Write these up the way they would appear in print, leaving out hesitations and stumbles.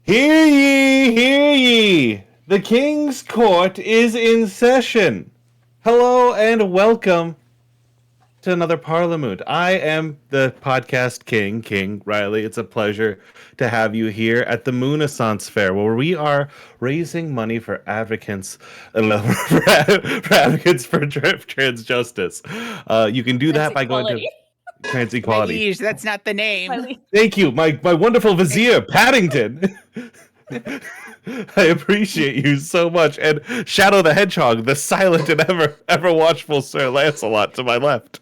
Hear ye, hear ye! The King's Court is in session. Hello and welcome to another Parliamoont. I am the podcast king, King Riley. It's a pleasure to have you here at the Moonaissance Faire, where we are raising money for advocates for advocates for trans justice. You can do that by going to trans My equality. liege, that's not the name. Thank you, my wonderful vizier, Paddington. I appreciate you so much. And Shadow the Hedgehog, the silent and ever watchful Sir Lancelot to my left.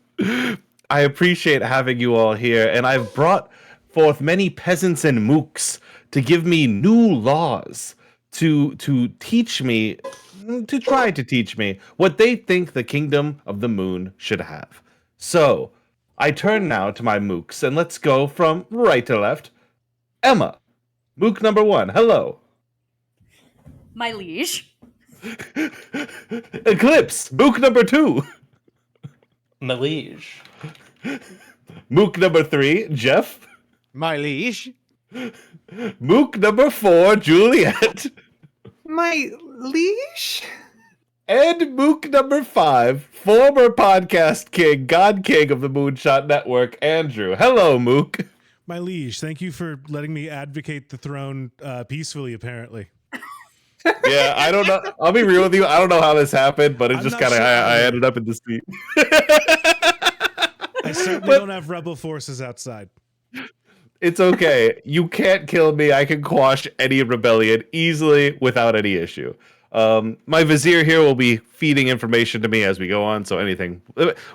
I appreciate having you all here, and I've brought forth many peasants and mooks to give me new laws to teach me, to try to teach me what they think the Kingdom of the Moon should have. So, I turn now to my mooks, and let's go from right to left. Emma, mook number 1, hello. My liege. Eclipse, mook number 2. My liege. Mook number 3, Jeff. My liege. Mook number 4, Juliet. My liege? And mook number 5, former podcast king, God King of the Moonshot Network, Andrew. Hello, mook. My liege, thank you for letting me advocate the throne peacefully, apparently. Yeah, I don't know. I'll be real with you. I don't know how this happened, but it I'm just not kind of, sure I ended up in this seat. I certainly don't have rebel forces outside. It's okay. You can't kill me. I can quash any rebellion easily without any issue. My vizier here will be feeding information to me as we go on, so anything.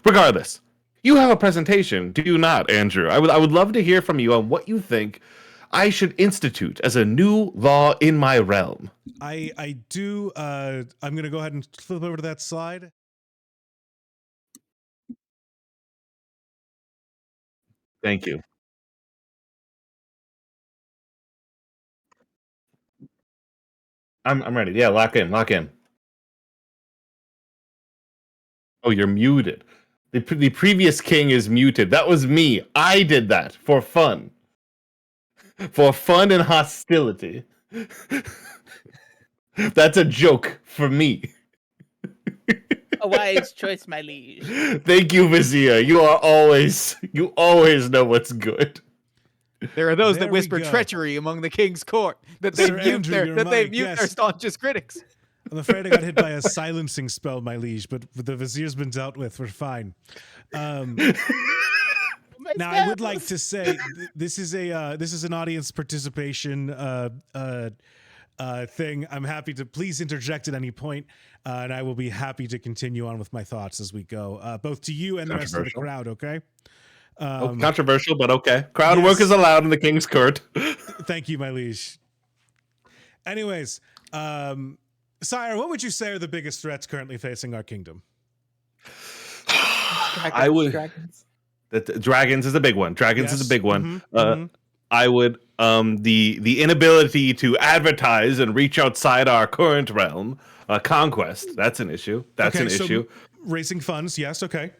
Regardless, you have a presentation, do you not, Andrew? I would love to hear from you on what you think I should institute as a new law in my realm. I do. I'm going to go ahead and flip over to that slide. Thank you. I'm ready. Yeah, lock in. Oh, you're muted. The previous king is muted. That was me. I did that for fun. For fun and hostility. That's a joke for me. A wise choice, my liege. Thank you, Vizier. You always know what's good. There are those There that we whisper go. treachery among the king's court that they Sir mute Andrew, their you're that they right, mute their yes. staunchest critics. I'm afraid I got hit by a silencing spell, my liege, but the vizier's been dealt with. We're fine. Now, I would like to say this is an audience participation thing. I'm happy to please interject at any point, and I will be happy to continue on with my thoughts as we go, both to you and the rest of the crowd. Okay. Controversial, but okay. Crowd yes. work is allowed in the King's Court. Thank you, my liege. Anyways, sire, what would you say are the biggest threats currently facing our kingdom? I would. Dragons is a big one. Dragons is a big one. I would the inability to advertise and reach outside our current realm. Conquest. That's an issue. That's an issue. Raising funds. Yes. Okay.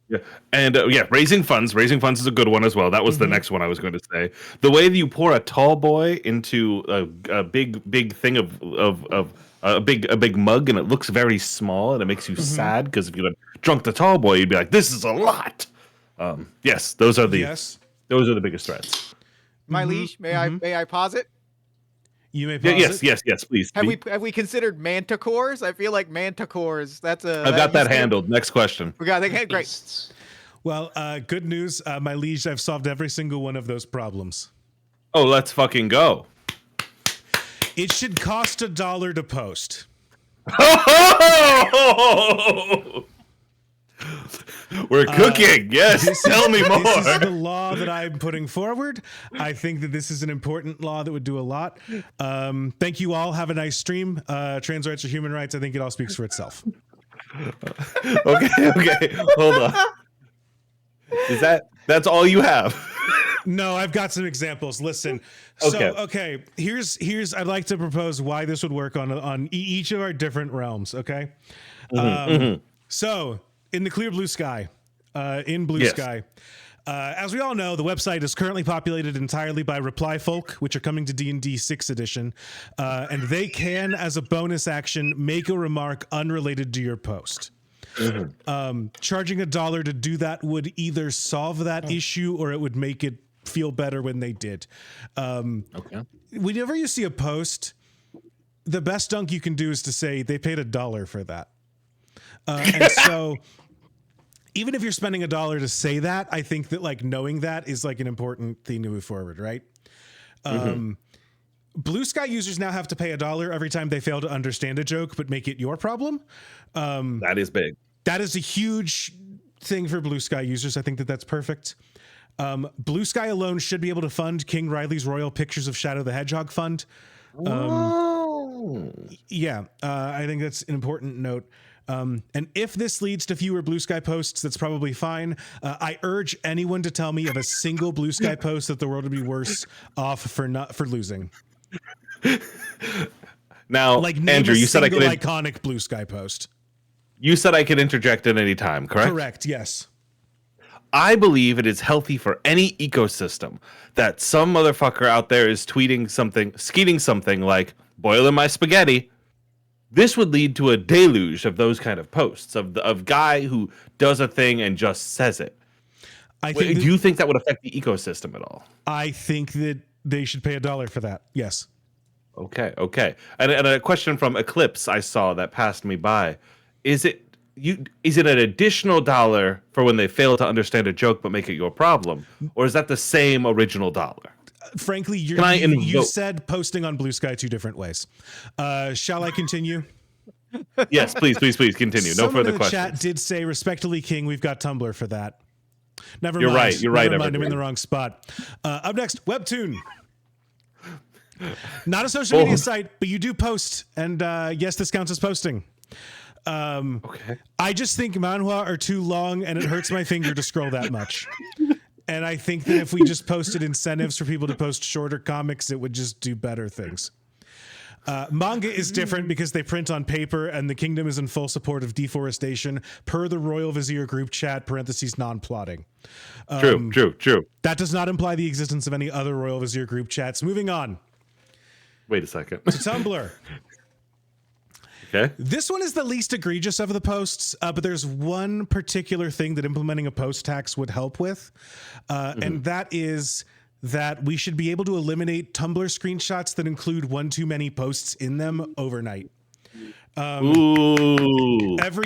Yeah, and raising funds. Raising funds is a good one as well. That was the next one I was going to say. The way that you pour a tall boy into a big thing of a big mug, and it looks very small, and it makes you sad because if you had drunk the tall boy, you'd be like, "This is a lot." Yes, those are the biggest threats. My liege, may I posit? You may pause Yes, please. Have we considered manticores? I feel like manticores. I've got that handled. Next question. We got that. Great. Well, good news, my liege. I've solved every single one of those problems. Oh, let's fucking go. It should cost $1 to post. We're cooking. Yes, tell me more. This is the law that I'm putting forward. I think that this is an important law that would do a lot. Thank you all. Have a nice stream. Trans rights are human rights. I think it all speaks for itself. Okay. Hold on. That's all you have? No, I've got some examples. Listen. Okay. Here's I'd like to propose why this would work on each of our different realms. Okay. So in the clear blue sky, sky, As we all know, the website is currently populated entirely by reply folk, which are coming to D&D 6th edition, and they can, as a bonus action, make a remark unrelated to your post. Charging $1 to do that would either solve that issue or it would make it feel better when they did. Whenever you see a post, the best dunk you can do is to say they paid $1 for that. And so even if you're spending $1 to say that, I think that like knowing that is like an important thing to move forward, right? Blue Sky users now have to pay $1 every time they fail to understand a joke, but make it your problem. That is big. That is a huge thing for Blue Sky users. I think that that's perfect. Blue Sky alone should be able to fund King Riley's Royal Pictures of Shadow the Hedgehog Fund. I think that's an important note. And if this leads to fewer Blue Sky posts, that's probably fine. I urge anyone to tell me of a single Blue Sky post that the world would be worse off for losing. Now, Like Andrew, you said I could iconic Blue Sky post. You said I could interject at any time, correct? Correct. Yes. I believe it is healthy for any ecosystem that some motherfucker out there is tweeting something, skeeting something like boiling my spaghetti. This would lead to a deluge of those kind of posts of guy who does a thing and just says it. Do you think that would affect the ecosystem at all? I think that they should pay $1 for that. Yes. Okay. And a question from Eclipse I saw that passed me by. Is it an additional $1 for when they fail to understand a joke but make it your problem? Or is that the same original $1? Frankly, you said posting on Blue Sky 2 different ways. Shall I continue? Yes, please continue. No further questions. Chat did say, respectfully, King, we've got Tumblr for that. Never You're mind. You're right. Never mind. I'm in the wrong spot. Up next, Webtoon. Not a social media site, but you do post. And yes, this counts as posting. Okay. I just think manhwa are too long and it hurts my finger to scroll that much. And I think that if we just posted incentives for people to post shorter comics, it would just do better things. Manga is different because they print on paper and the kingdom is in full support of deforestation per the Royal Vizier group chat, parentheses non-plotting. True. That does not imply the existence of any other Royal Vizier group chats. Moving on. Wait a second. To Tumblr. Okay. This one is the least egregious of the posts, but there's one particular thing that implementing a post tax would help with, and that is that we should be able to eliminate Tumblr screenshots that include one too many posts in them overnight. Every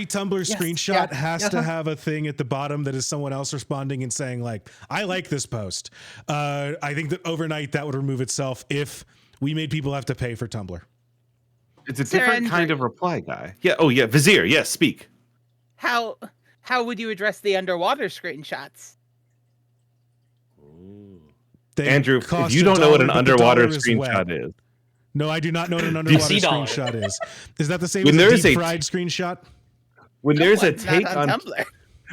Tumblr screenshot has to have a thing at the bottom that is someone else responding and saying like, I like this post. I think that overnight that would remove itself if we made people have to pay for Tumblr. It's a different kind of reply guy. Yeah. Oh, yeah. Vizier. Yes. Speak. How would you address the underwater screenshots? Andrew, if you don't know what an underwater screenshot is. No, I do not know what an underwater screenshot is. Is that the same when as a deep fried screenshot? When there's a take on Tumblr.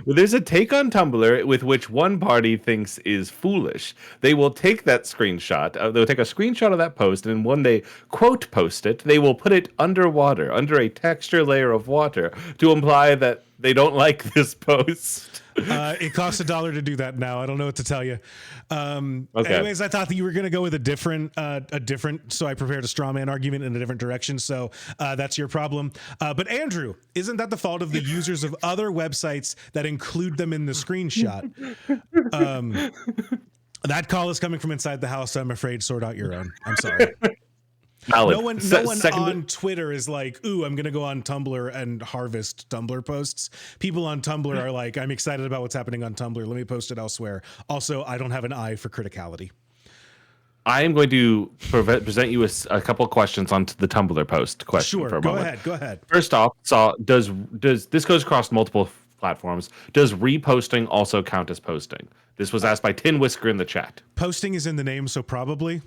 Well, there's a take on Tumblr with which one party thinks is foolish. They will take that screenshot. They'll take a screenshot of that post, and when they quote post it, they will put it underwater, under a texture layer of water, to imply that they don't like this post. It costs $1 to do that now. I don't know what to tell you. Anyways, I thought that you were going to go with a different, so I prepared a straw man argument in a different direction. So that's your problem. But Andrew, isn't that the fault of the users of other websites that include them in the screenshot? That call is coming from inside the house. So I'm afraid sort out your own. I'm sorry. No one on Twitter is like, ooh, I'm going to go on Tumblr and harvest Tumblr posts. People on Tumblr are like, I'm excited about what's happening on Tumblr. Let me post it elsewhere. Also, I don't have an eye for criticality. I am going to present you with a couple of questions on the Tumblr post question for a moment. Go ahead. First off, does this goes across multiple platforms? Does reposting also count as posting? This was asked by Tin Whisker in the chat. Posting is in the name, so probably.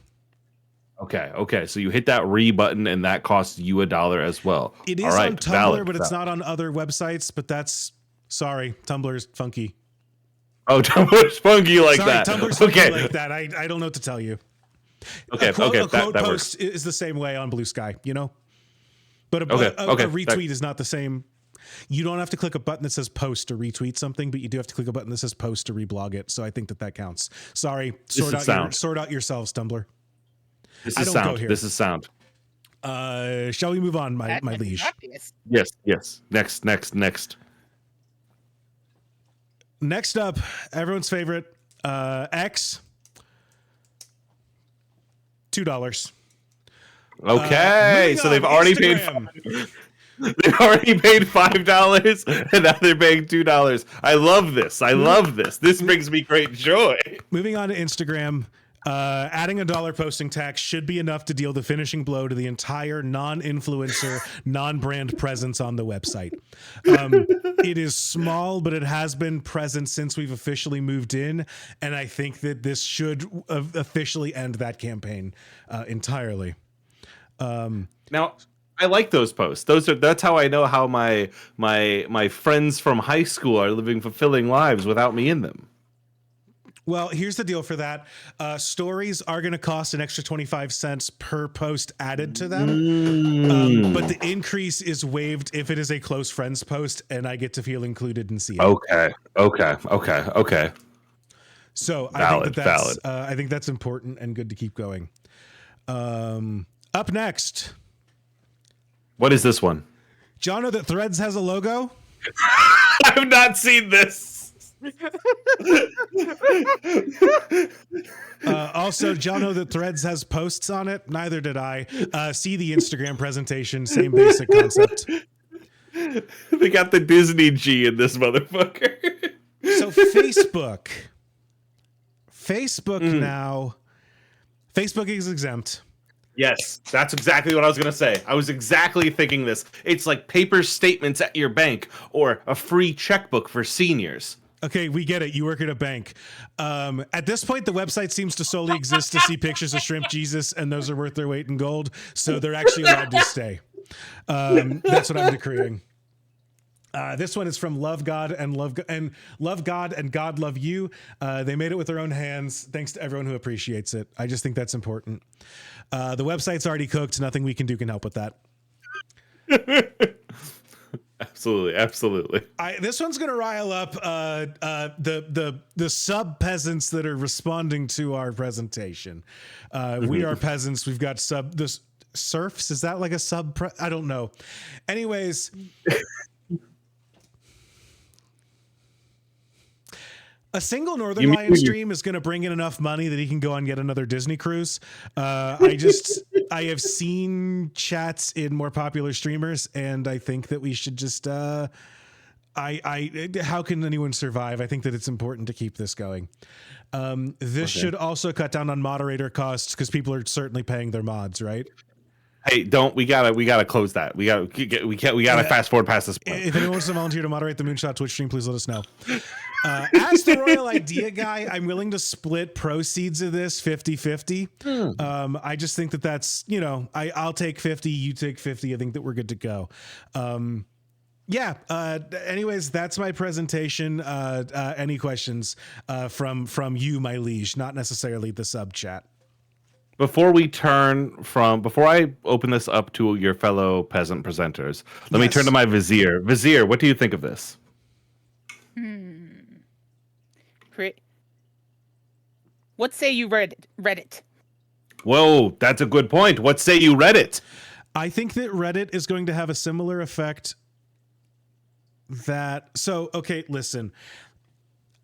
Okay. So you hit that button, and that costs you $1 as well. It is on Tumblr, but it's not on other websites. But sorry, Tumblr's funky. Oh, Tumblr's funky like that. Tumblr's funky like that. I don't know what to tell you. A quote post works. is the same way on Blue Sky, you know. But a okay, retweet is not the same. You don't have to click a button that says post to retweet something, but you do have to click a button that says post to reblog it. So I think that counts. Sorry, sort out yourselves, Tumblr. This is sound. This is sound. Shall we move on, my liege? Yes. Next. Next up, everyone's favorite, X. $2. Okay, so they've already paid. They've already paid $5, and now they're paying $2. I love this. This brings me great joy. Moving on to Instagram. Adding $1 posting tax should be enough to deal the finishing blow to the entire non-influencer, non-brand presence on the website. It is small, but it has been present since we've officially moved in, and I think that this should officially end that campaign entirely. Now, I like those posts. That's how I know how my friends from high school are living fulfilling lives without me in them. Well, here's the deal for that. Stories are going to cost an extra 25 cents per post added to them. But the increase is waived if it is a close friends post and I get to feel included and see it. Okay. So valid. I think that's important and good to keep going. Up next. What is this one? John, know that Threads has a logo? I've not seen this. Also, John, know that Threads has posts on it? Neither did I. See the Instagram presentation, same basic concept. They got the Disney G in this motherfucker. So Facebook now, Facebook is exempt. Yes, that's exactly what I was going to say. I was exactly thinking this. It's like paper statements at your bank or a free checkbook for seniors. Okay, we get it. You work at a bank. At this point, the website seems to solely exist to see pictures of Shrimp Jesus, and those are worth their weight in gold, so they're actually allowed to stay. That's what I'm decreeing. This one is from Love God and God Love You. They made it with their own hands. Thanks to everyone who appreciates it. I just think that's important. The website's already cooked. Nothing we can do can help with that. Absolutely. This one's gonna rile up the sub peasants that are responding to our presentation. We are peasants. We've got serfs. Is that like a sub? I don't know. Anyways. A single Northern Lion stream is going to bring in enough money that he can go on yet another Disney cruise. I have seen chats in more popular streamers, and I think that we should just, how can anyone survive? I think that it's important to keep this going. This should also cut down on moderator costs because people are certainly paying their mods, right? Hey, we gotta close that. We gotta fast forward past this point. If anyone wants to volunteer to moderate the Moonshot Twitch stream, please let us know. As the royal idea guy, I'm willing to split proceeds of this 50-50. I just think that that's, I'll take 50, you take 50. I think that we're good to go. Anyways, that's my presentation. Any questions from you, my liege, not necessarily the sub chat. Before I open this up to your fellow peasant presenters, let me turn to my vizier. Vizier, what do you think of this? What say you Reddit? Whoa, that's a good point. What say you Reddit? I think that Reddit is going to have a similar effect listen.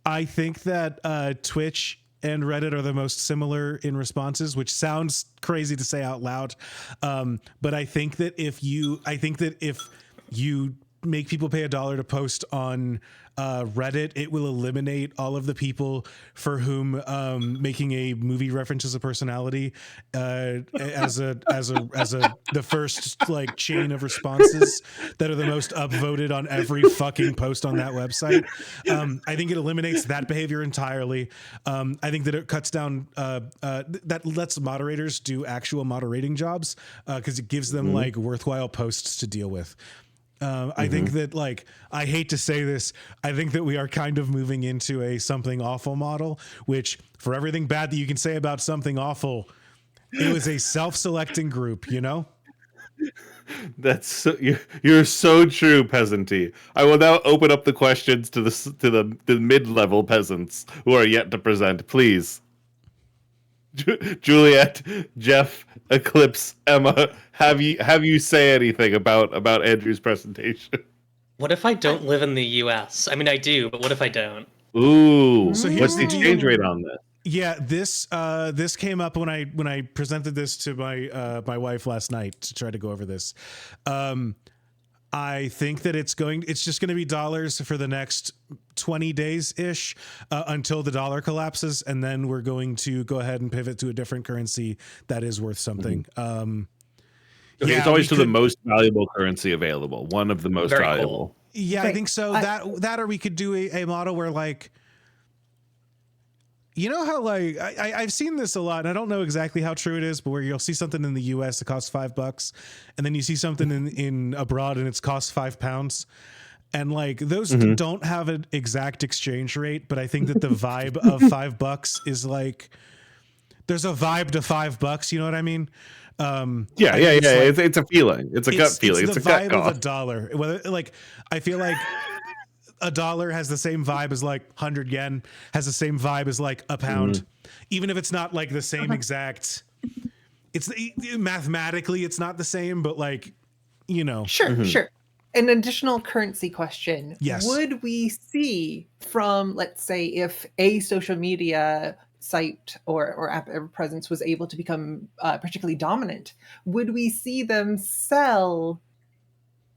I think that Twitch and Reddit are the most similar in responses, which sounds crazy to say out loud. But I think that if you make people pay $1 to post on Reddit, it will eliminate all of the people for whom making a movie reference as a personality as the first chain of responses that are the most upvoted on every fucking post on that website. I think it eliminates that behavior entirely. I think that it cuts down that lets moderators do actual moderating jobs because it gives them worthwhile posts to deal with. I think that I hate to say this, I think that we are kind of moving into a something awful model, which for everything bad that you can say about something awful, it was a self-selecting group, That's so, you're so true, peasanty. I will now open up the questions to the mid-level peasants who are yet to present. Please, Juliet, Jeff, Eclipse, Emma, have you say anything about Andrew's presentation? What if I don't live in the U.S.? I mean, I do, but what if I don't? Ooh, So what's the here's the exchange deal. rate on this? Yeah, this came up when I presented this to my wife last night to try to go over this. I think that it's just going to be dollars for the next 20 days ish until the dollar collapses, and then we're going to go ahead and pivot to a different currency that is worth something. Okay, it's always the most valuable currency available. One of the most Very valuable. cool. Yeah, I think so. That or we could do a model where like. You know how like I've seen this a lot, and I don't know exactly how true it is, but where you'll see something in the U.S. that costs $5, and then you see something in abroad and it's costs £5, and like those don't have an exact exchange rate, but I think that the vibe of $5 is like there's a vibe to $5. You know what I mean? Yeah. Like, it's a feeling. It's a gut feeling. It's a the gut vibe of cost. a dollar. Whether like I feel like. A dollar has the same vibe as like 100 yen, has the same vibe as like a pound, even if it's not like the same exact. It's mathematically it's not the same, but like, you know. Sure. An additional currency question. Yes. Would we see from, let's say, if a social media site or app ever presence was able to become particularly dominant, would we see them sell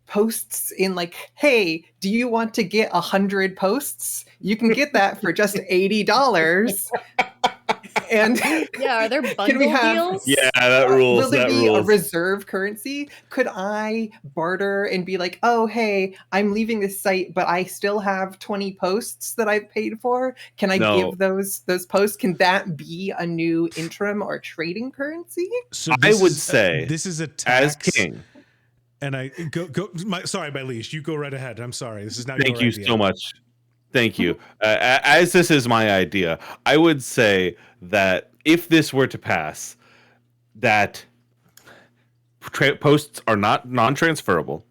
posts in like, hey, do you want to get 100 posts? You can get that for just $80. And Yeah, are there bundle can we have deals? Yeah, that rules. will there That be a rules. reserve currency? Could I barter and be like, oh, hey, I'm leaving this site, but I still have 20 posts that I've paid for. Can I No. give those posts? Can that be a new interim or trading currency? So I would say this is a As tax. king, And I sorry, my leash. You go right ahead. I'm sorry. This is not thank your you idea. so much. Thank you. As this is my idea, I would say that if this were to pass, that posts are not non-transferable,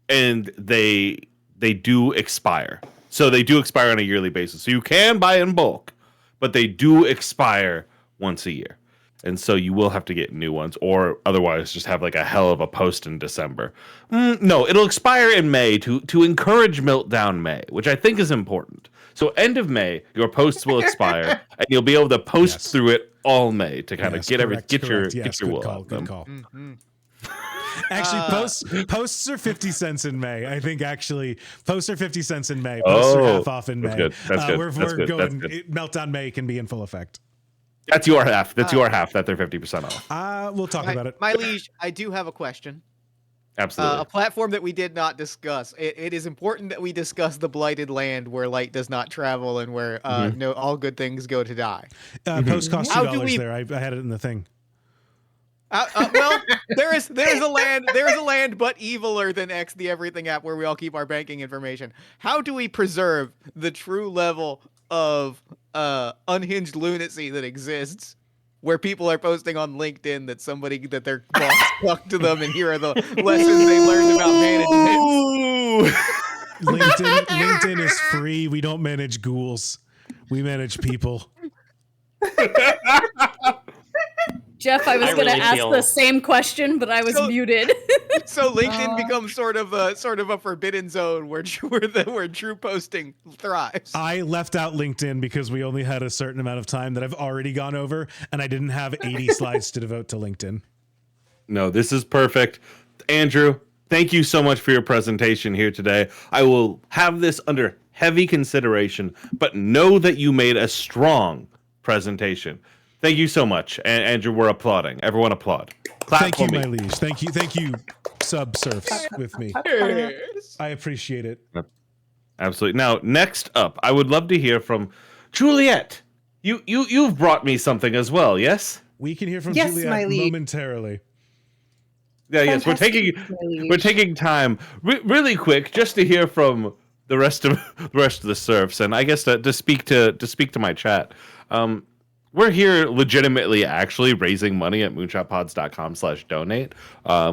and they do expire. So they do expire on a yearly basis. So you can buy in bulk, but they do expire once a year. And so you will have to get new ones, or otherwise just have like a hell of a post in December. No, it'll expire in May to encourage Meltdown May, which I think is important. So end of May, your posts will expire, and you'll be able to post through it all May to kind of get correct. your Yes, wool good call. out of them. Good call. Actually, posts are 50 cents in May. I think actually posts are 50 cents in May. Posts are half off in May. That's good. That's good. We're That's good. going. That's good. Meltdown May can be in full effect. That's your half. That's your half that they're 50% off. We'll talk about it. My liege, I do have a question. Absolutely. A platform that we did not discuss. It is important that we discuss the blighted land where light does not travel and where no all good things go to die. Post cost How do $2 we- there. I had it in the thing. Well, there's a land but eviler than X the Everything app where we all keep our banking information. How do we preserve the true level of unhinged lunacy that exists, where people are posting on LinkedIn that their boss talked to them, and here are the lessons they learned about management? LinkedIn is free. We don't manage ghouls. We manage people. Jeff, I was I going to really ask feel- the same question, but I was muted. So LinkedIn becomes sort of a forbidden zone where true posting thrives. I left out LinkedIn because we only had a certain amount of time that I've already gone over, and I didn't have 80 slides to devote to LinkedIn. No, this is perfect. Andrew, thank you so much for your presentation here today. I will have this under heavy consideration, but know that you made a strong presentation. Thank you so much. And Andrew, we're applauding. Everyone applaud. Clap Thank for you, me. my liege. Thank you, sub-surfs with me. I appreciate it. Absolutely. Now, next up, I would love to hear from Juliet. You've brought me something as well, yes? We can hear from Yes, Juliet my liege. momentarily. Yeah, yes. Fantastic, We're taking time really quick just to hear from the rest of the serfs, and I guess to speak to my chat. we're here legitimately actually raising money at moonshotpods.com/donate,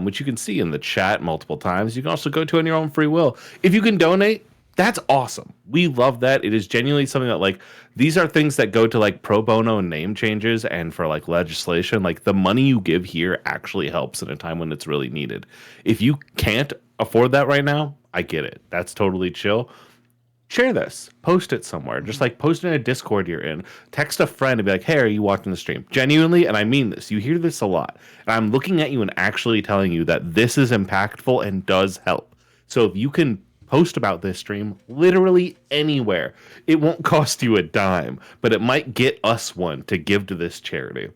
which you can see in the chat multiple times. You can also go to on your own free will. If you can donate, that's awesome. We love that. It is genuinely something that, like, these are things that go to like pro bono name changes and for like legislation. Like, the money you give here actually helps in a time when it's really needed. If you can't afford that right now, I get it. That's totally chill. Share this, post it somewhere, just like post it in a Discord you're in, text a friend and be like, hey, are you watching the stream? Genuinely, and I mean this, you hear this a lot, and I'm looking at you and actually telling you that this is impactful and does help. So if you can post about this stream literally anywhere, it won't cost you a dime, but it might get us one to give to this charity.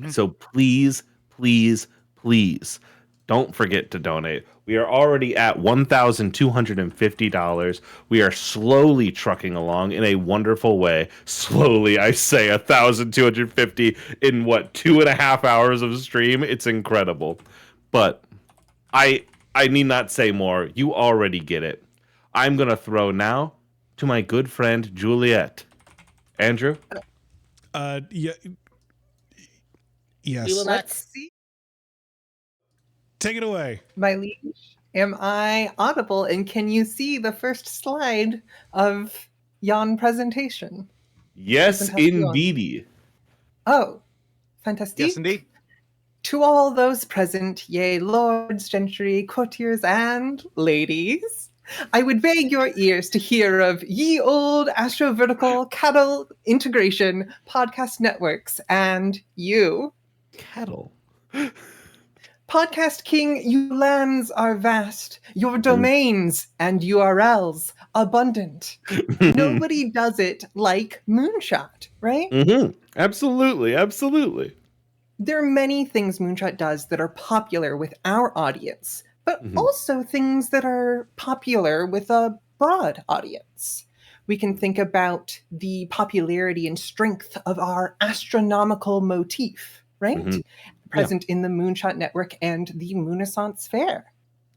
So please, please, please don't forget to donate. We are already at $1,250. We are slowly trucking along in a wonderful way. Slowly, I say, 1,250 in what, 2.5 hours of stream? It's incredible. But I need not say more. You already get it. I'm gonna throw now to my good friend Juliet. Andrew? Yeah. Yes. We will not. Let's see. Take it away. My liege, am I audible? And can you see the first slide of yon presentation? Yes, Fantastic. indeedy. Oh, fantastic. Yes, indeed. To all those present, yea, lords, gentry, courtiers, and ladies, I would beg your ears to hear of ye old astrovertical cattle integration podcast networks and you. Cattle. Podcast King, your lands are vast, your domains and URLs abundant. Nobody does it like Moonshot, right? Absolutely, absolutely. There are many things Moonshot does that are popular with our audience, but also things that are popular with a broad audience. We can think about the popularity and strength of our astronomical motif, right? Present in the Moonshot Network and the Moonaissance Faire.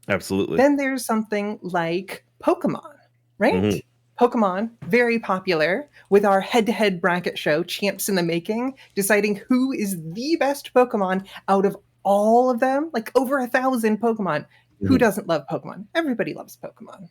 Absolutely. Then there's something like Pokemon, right? Pokemon, very popular with our head-to-head bracket show, Champs in the Making, deciding who is the best Pokemon out of all of them, like over 1,000 Pokemon. Who doesn't love Pokemon? Everybody loves Pokemon.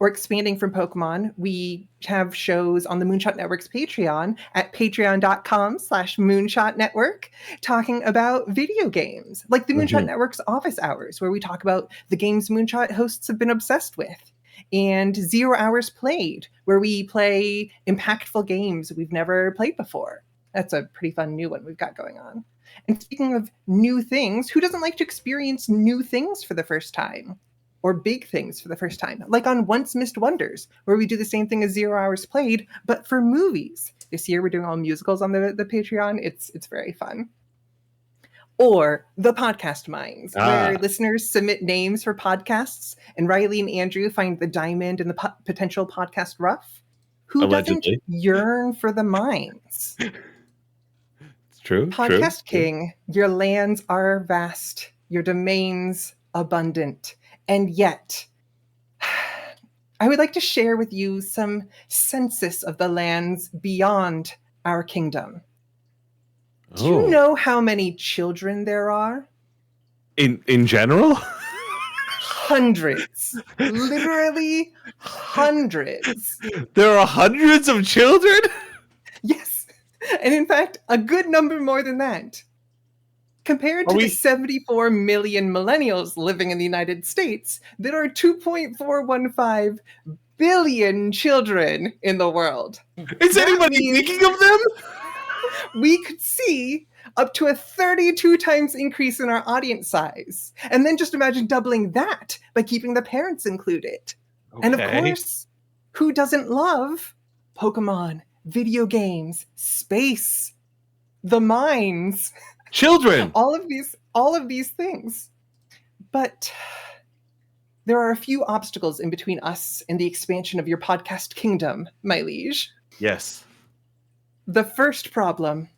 We're expanding from Pokemon. We have shows on the Moonshot Network's Patreon at patreon.com/Moonshot Network talking about video games, like the Moonshot Network's Office Hours, where we talk about the games Moonshot hosts have been obsessed with, and 0 Hours Played, where we play impactful games we've never played before. That's a pretty fun new one we've got going on. And speaking of new things, who doesn't like to experience new things for the first time? Or big things for the first time, like on Once Missed Wonders, where we do the same thing as 0 Hours Played, but for movies. This year we're doing all musicals on the Patreon. It's very fun. Or the Podcast Mines, where listeners submit names for podcasts, and Riley and Andrew find the diamond in the potential podcast rough. Who doesn't yearn for the mines? It's true. Podcast King, your lands are vast, your domains abundant. And yet, I would like to share with you some census of the lands beyond our kingdom. Do you know how many children there are? In general? Hundreds. Literally hundreds. There are hundreds of children? Yes. And in fact, a good number more than that. Compared to the 74 million millennials living in the United States, there are 2.415 billion children in the world. Is anybody thinking of them? We could see up to a 32 times increase in our audience size. And then just imagine doubling that by keeping the parents included. And of course, who doesn't love Pokemon, video games, space, the mines? Children. All of these things. But there are a few obstacles in between us and the expansion of your podcast kingdom, my liege. Yes. The first problem,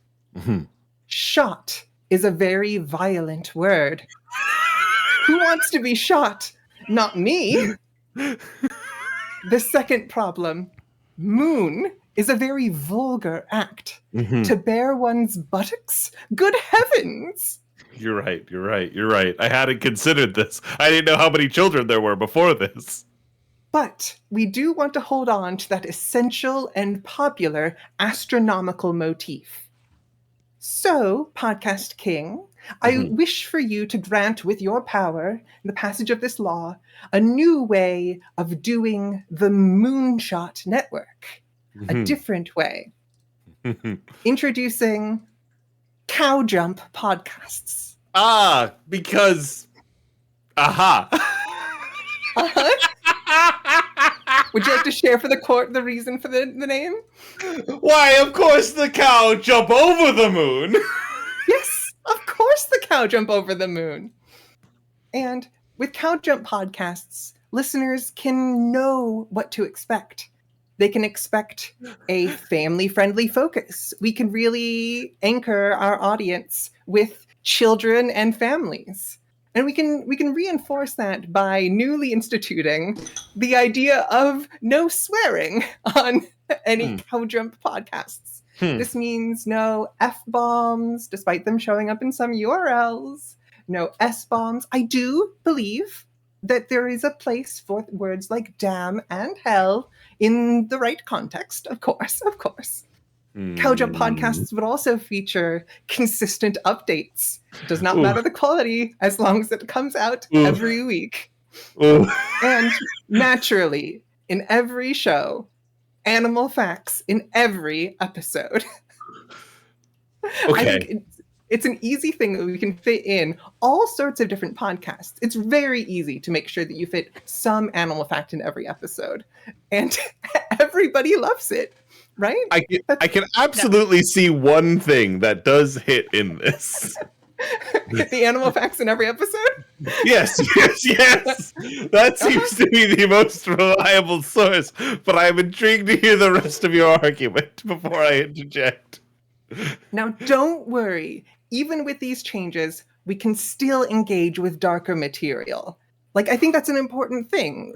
shot is a very violent word. Who wants to be shot? Not me. The second problem, moon is a very vulgar act. Mhm. To bare one's buttocks? Good heavens! You're right. I hadn't considered this. I didn't know how many children there were before this. But we do want to hold on to that essential and popular astronomical motif. So, Podcast King, I wish for you to grant with your power, in the passage of this law, a new way of doing the Moonshot Network. A different way. Introducing Cow Jump Podcasts. Because... Aha! Would you like to share for the court the reason for the name? Why, of course the cow jump over the moon! Yes, of course the cow jump over the moon. And with Cow Jump Podcasts, listeners can know what to expect. They can expect a family-friendly focus. We can really anchor our audience with children and families. And we can reinforce that by newly instituting the idea of no swearing on any Cow Jump podcasts. This means no F-bombs, despite them showing up in some URLs. No S-bombs. I do believe that there is a place for words like damn and hell in the right context, of course. Cow Jump podcasts would also feature consistent updates. It does not matter the quality as long as it comes out every week. And naturally, in every show, animal facts in every episode. Okay. I think it's an easy thing that we can fit in all sorts of different podcasts. It's very easy to make sure that you fit some animal fact in every episode. And everybody loves it, right? I can absolutely see one thing that does hit in this. The animal facts in every episode? Yes. That seems to be the most reliable source, but I'm intrigued to hear the rest of your argument before I interject. Now, don't worry. Even with these changes, we can still engage with darker material. Like, I think that's an important thing.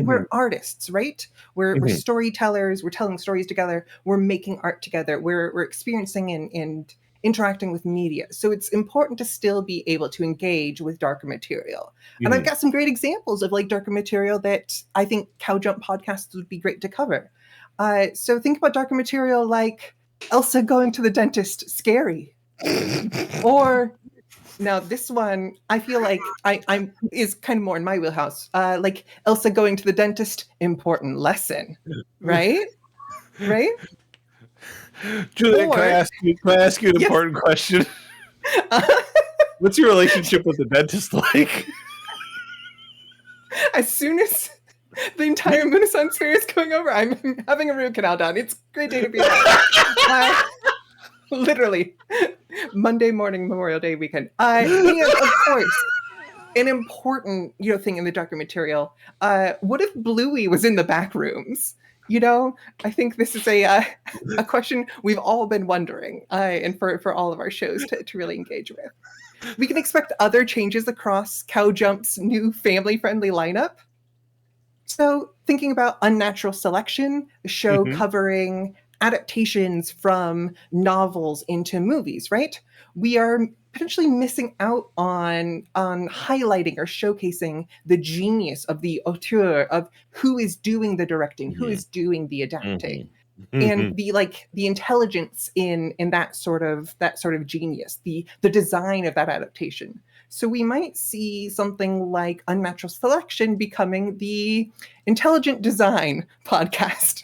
We're artists, right? We're storytellers. We're telling stories together. We're making art together. We're experiencing and interacting with media. So it's important to still be able to engage with darker material. And I've got some great examples of like darker material that I think Cow Jump podcasts would be great to cover. So think about darker material like Elsa going to the dentist, scary. Or now this one, I feel like I'm is kind of more in my wheelhouse. Like Elsa going to the dentist, important lesson, right? Right? Juliet, can I ask you an important question? What's your relationship with the dentist like? As soon as the entire Moonaissance Faire is going over, I'm having a root canal done. It's a great day to be alive. Literally. Monday morning, Memorial Day weekend. And of course, an important thing in the darker material. What if Bluey was in the back rooms? I think this is a question we've all been wondering, and for all of our shows to really engage with. We can expect other changes across Cow Jump's new family-friendly lineup. So thinking about Unnatural Selection, a show covering adaptations from novels into movies, right? We are potentially missing out on highlighting or showcasing the genius of the auteur, of who is doing the directing, who is doing the adapting, and the intelligence in that sort of genius, the design of that adaptation. So we might see something like Unnatural Selection becoming the Intelligent Design podcast.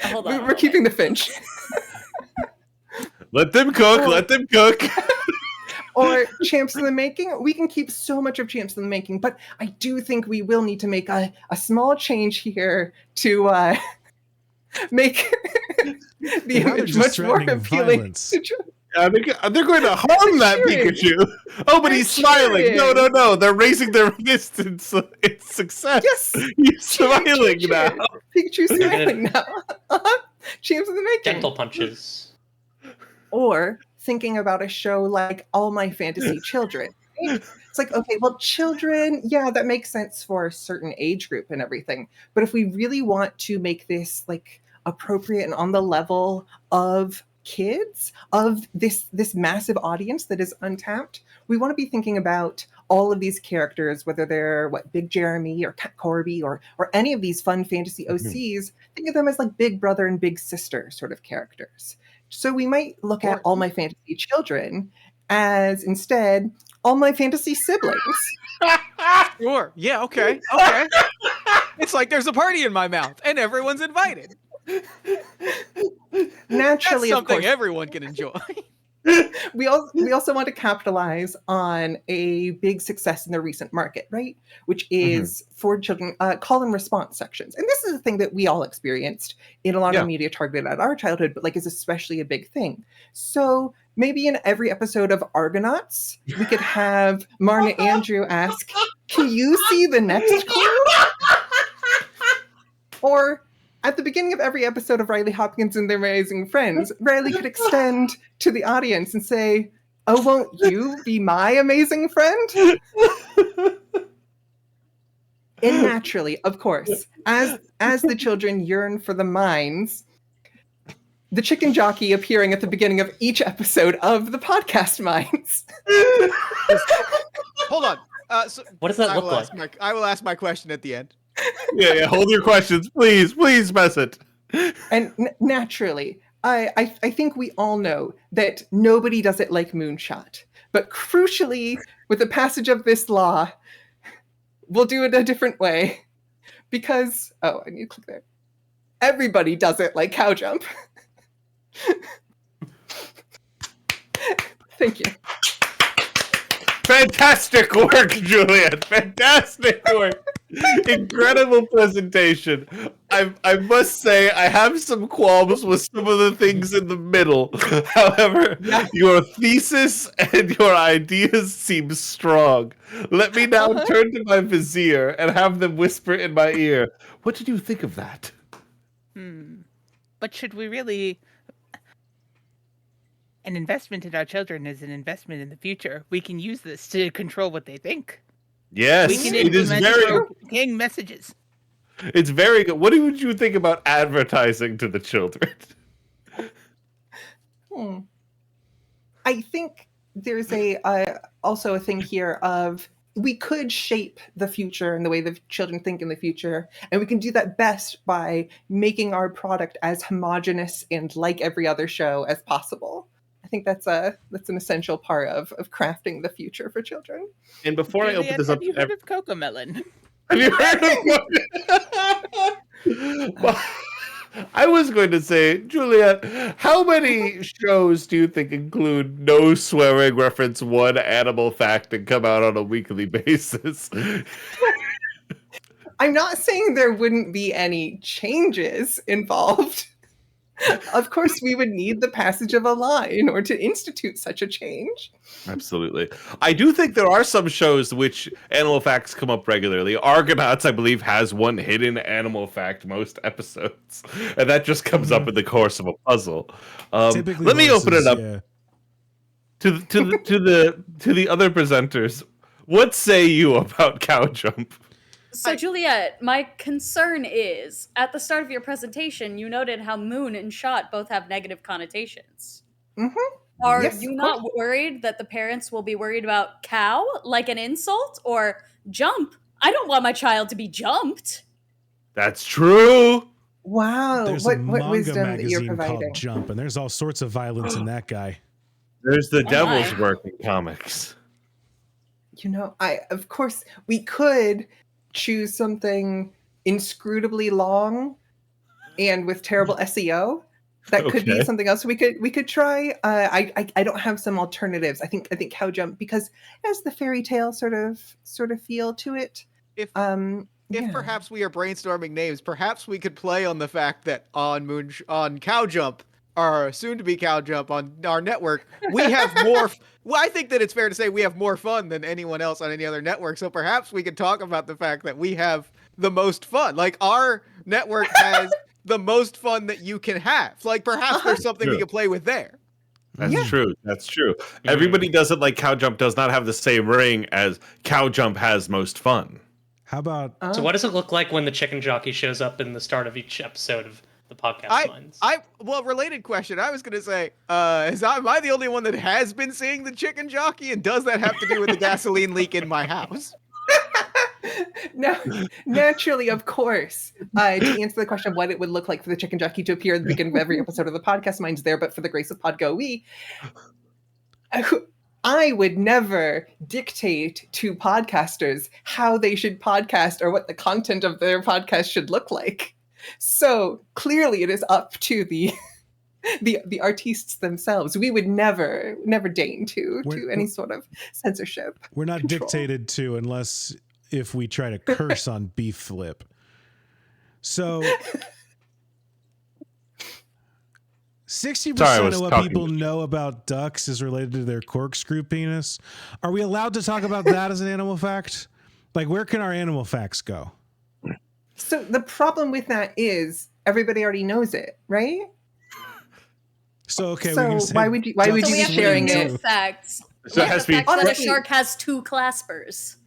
Hold on. We're keeping the Finch. Let them cook. Or Champs in the Making. We can keep so much of Champs in the Making, but I do think we will need to make a small change here to make the image much more appealing. They're going to harm that Pikachu. Oh, but he's smiling. No. They're raising their fist in success. Yes. He's smiling now. Pikachu's smiling now. Champs in the Making. Gentle punches. Or thinking about a show like All My Fantasy Children. It's like, okay, well, children, yeah, that makes sense for a certain age group and everything. But if we really want to make this like appropriate and on the level of kids, of this massive audience that is untapped, we want to be thinking about all of these characters, whether they're Big Jeremy or Cat Corby or any of these fun fantasy OCs. Think of them as like big brother and big sister sort of characters. So we might look at All My Fantasy Children as instead All My Fantasy Siblings. Sure. Yeah. Okay. Okay. It's like there's a party in my mouth, and everyone's invited. Naturally, That's of something course, everyone can enjoy. we also want to capitalize on a big success in the recent market, right? Which is for children call and response sections. And this is a thing that we all experienced in a lot of media targeted at our childhood, but like is especially a big thing. So maybe in every episode of Argonauts, we could have Marna Andrew ask, "Can you see the next clue?" Or at the beginning of every episode of Riley Hopkins and Their Amazing Friends, Riley could extend to the audience and say, "Oh, won't you be my amazing friend?" And naturally, of course, as the children yearn for the mines, the chicken jockey appearing at the beginning of each episode of the podcast Mines. Hold on. What does that look like? I will ask my question at the end. Yeah. Hold your questions, please. Please mess it. And naturally, I think we all know that nobody does it like Moonshot. But crucially, with the passage of this law, we'll do it a different way. Because, I need to click there. Everybody does it like Cow Jump. Thank you. Fantastic work, Juliet. Fantastic work. Incredible presentation. I must say I have some qualms with some of the things in the middle. However, your thesis and your ideas seem strong. Let me now turn to my vizier and have them whisper in my ear. What did you think of that? But should we really... An investment in our children is an investment in the future. We can use this to control what they think. Yes, We can it is very. King messages. It's very good. What would you think about advertising to the children? I think there's also a thing here of we could shape the future and the way the children think in the future, and we can do that best by making our product as homogenous and like every other show as possible. I think that's an essential part of crafting the future for children. And before I open this up, have you heard of Cocomelon? Have you heard of Well, I was going to say, Juliet, how many shows do you think include no swearing, reference one animal fact, and come out on a weekly basis? I'm not saying there wouldn't be any changes involved. Of course, we would need the passage of a law in order to institute such a change. Absolutely. I do think there are some shows which animal facts come up regularly. Argonauts, I believe, has one hidden animal fact most episodes, and that just comes up in the course of a puzzle. Typically Let me open it up yeah. to the other presenters. What say you about Cow Jump? So, Juliet, my concern is, at the start of your presentation, you noted how moon and shot both have negative connotations. Mm-hmm. Are Yes, you not worried that the parents will be worried about cow, like an insult, or jump? I don't want my child to be jumped. That's true. Wow. There's what a manga wisdom that you're magazine providing. called Jump, and there's all sorts of violence in that guy. There's the Oh devil's my. work in comics. You know, of course, we could choose something inscrutably long and with terrible SEO. That could be Okay. something else we could try. I don't have some alternatives. I think Cow Jump, because it has the fairy tale sort of feel to it. If Yeah. perhaps we are brainstorming names, perhaps we could play on the fact that on Cow Jump, our soon-to-be Cow Jump on our network, we have more. Well, I think that it's fair to say we have more fun than anyone else on any other network. So perhaps we could talk about the fact that we have the most fun. Like our network has the most fun that you can have. Like perhaps there's something we Sure. can play with there. That's true. That's true. Everybody doesn't like Cow Jump does not have the same ring as Cow Jump has most fun. How about So what does it look like when the chicken jockey shows up in the start of each episode of the podcast Minds? Well, related question. I was gonna say, am I the only one that has been seeing the chicken jockey, and does that have to do with the gasoline leak in my house? No, naturally, of course. To answer the question of what it would look like for the chicken jockey to appear at the beginning of every episode of the podcast, mine's there, but for the grace of Podgo, I would never dictate to podcasters how they should podcast or what the content of their podcast should look like. So clearly, it is up to the artists themselves. We would never deign to any sort of censorship. we're not control. dictated to unless if we try to curse on Beef Flip. So 60% of what people know about ducks is related to their corkscrew penis. Are we allowed to talk about that as an animal fact? Like, where can our animal facts go? So the problem with that is everybody already knows it, right? So okay, So we can say why would you So be we have to sharing do it? new facts. So it has to be The fact that a Honestly- shark has 2 claspers.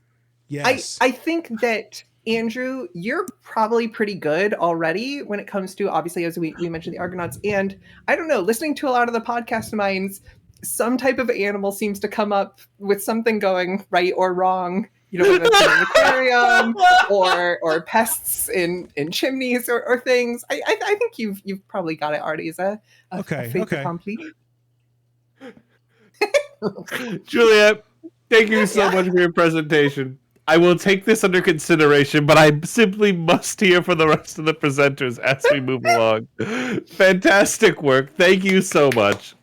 yes. I think that, Andrew, you're probably pretty good already when it comes to, obviously, as we mentioned, the Argonauts. And I don't know, listening to a lot of the podcast minds, some type of animal seems to come up with something going right or wrong. You know, whether it's in an aquarium or pests in chimneys or things. I think you've probably got it already as a Okay, fait okay. accompli. Juliet, thank you so much for your presentation. I will take this under consideration, but I simply must hear from the rest of the presenters as we move along. Fantastic work. Thank you so much.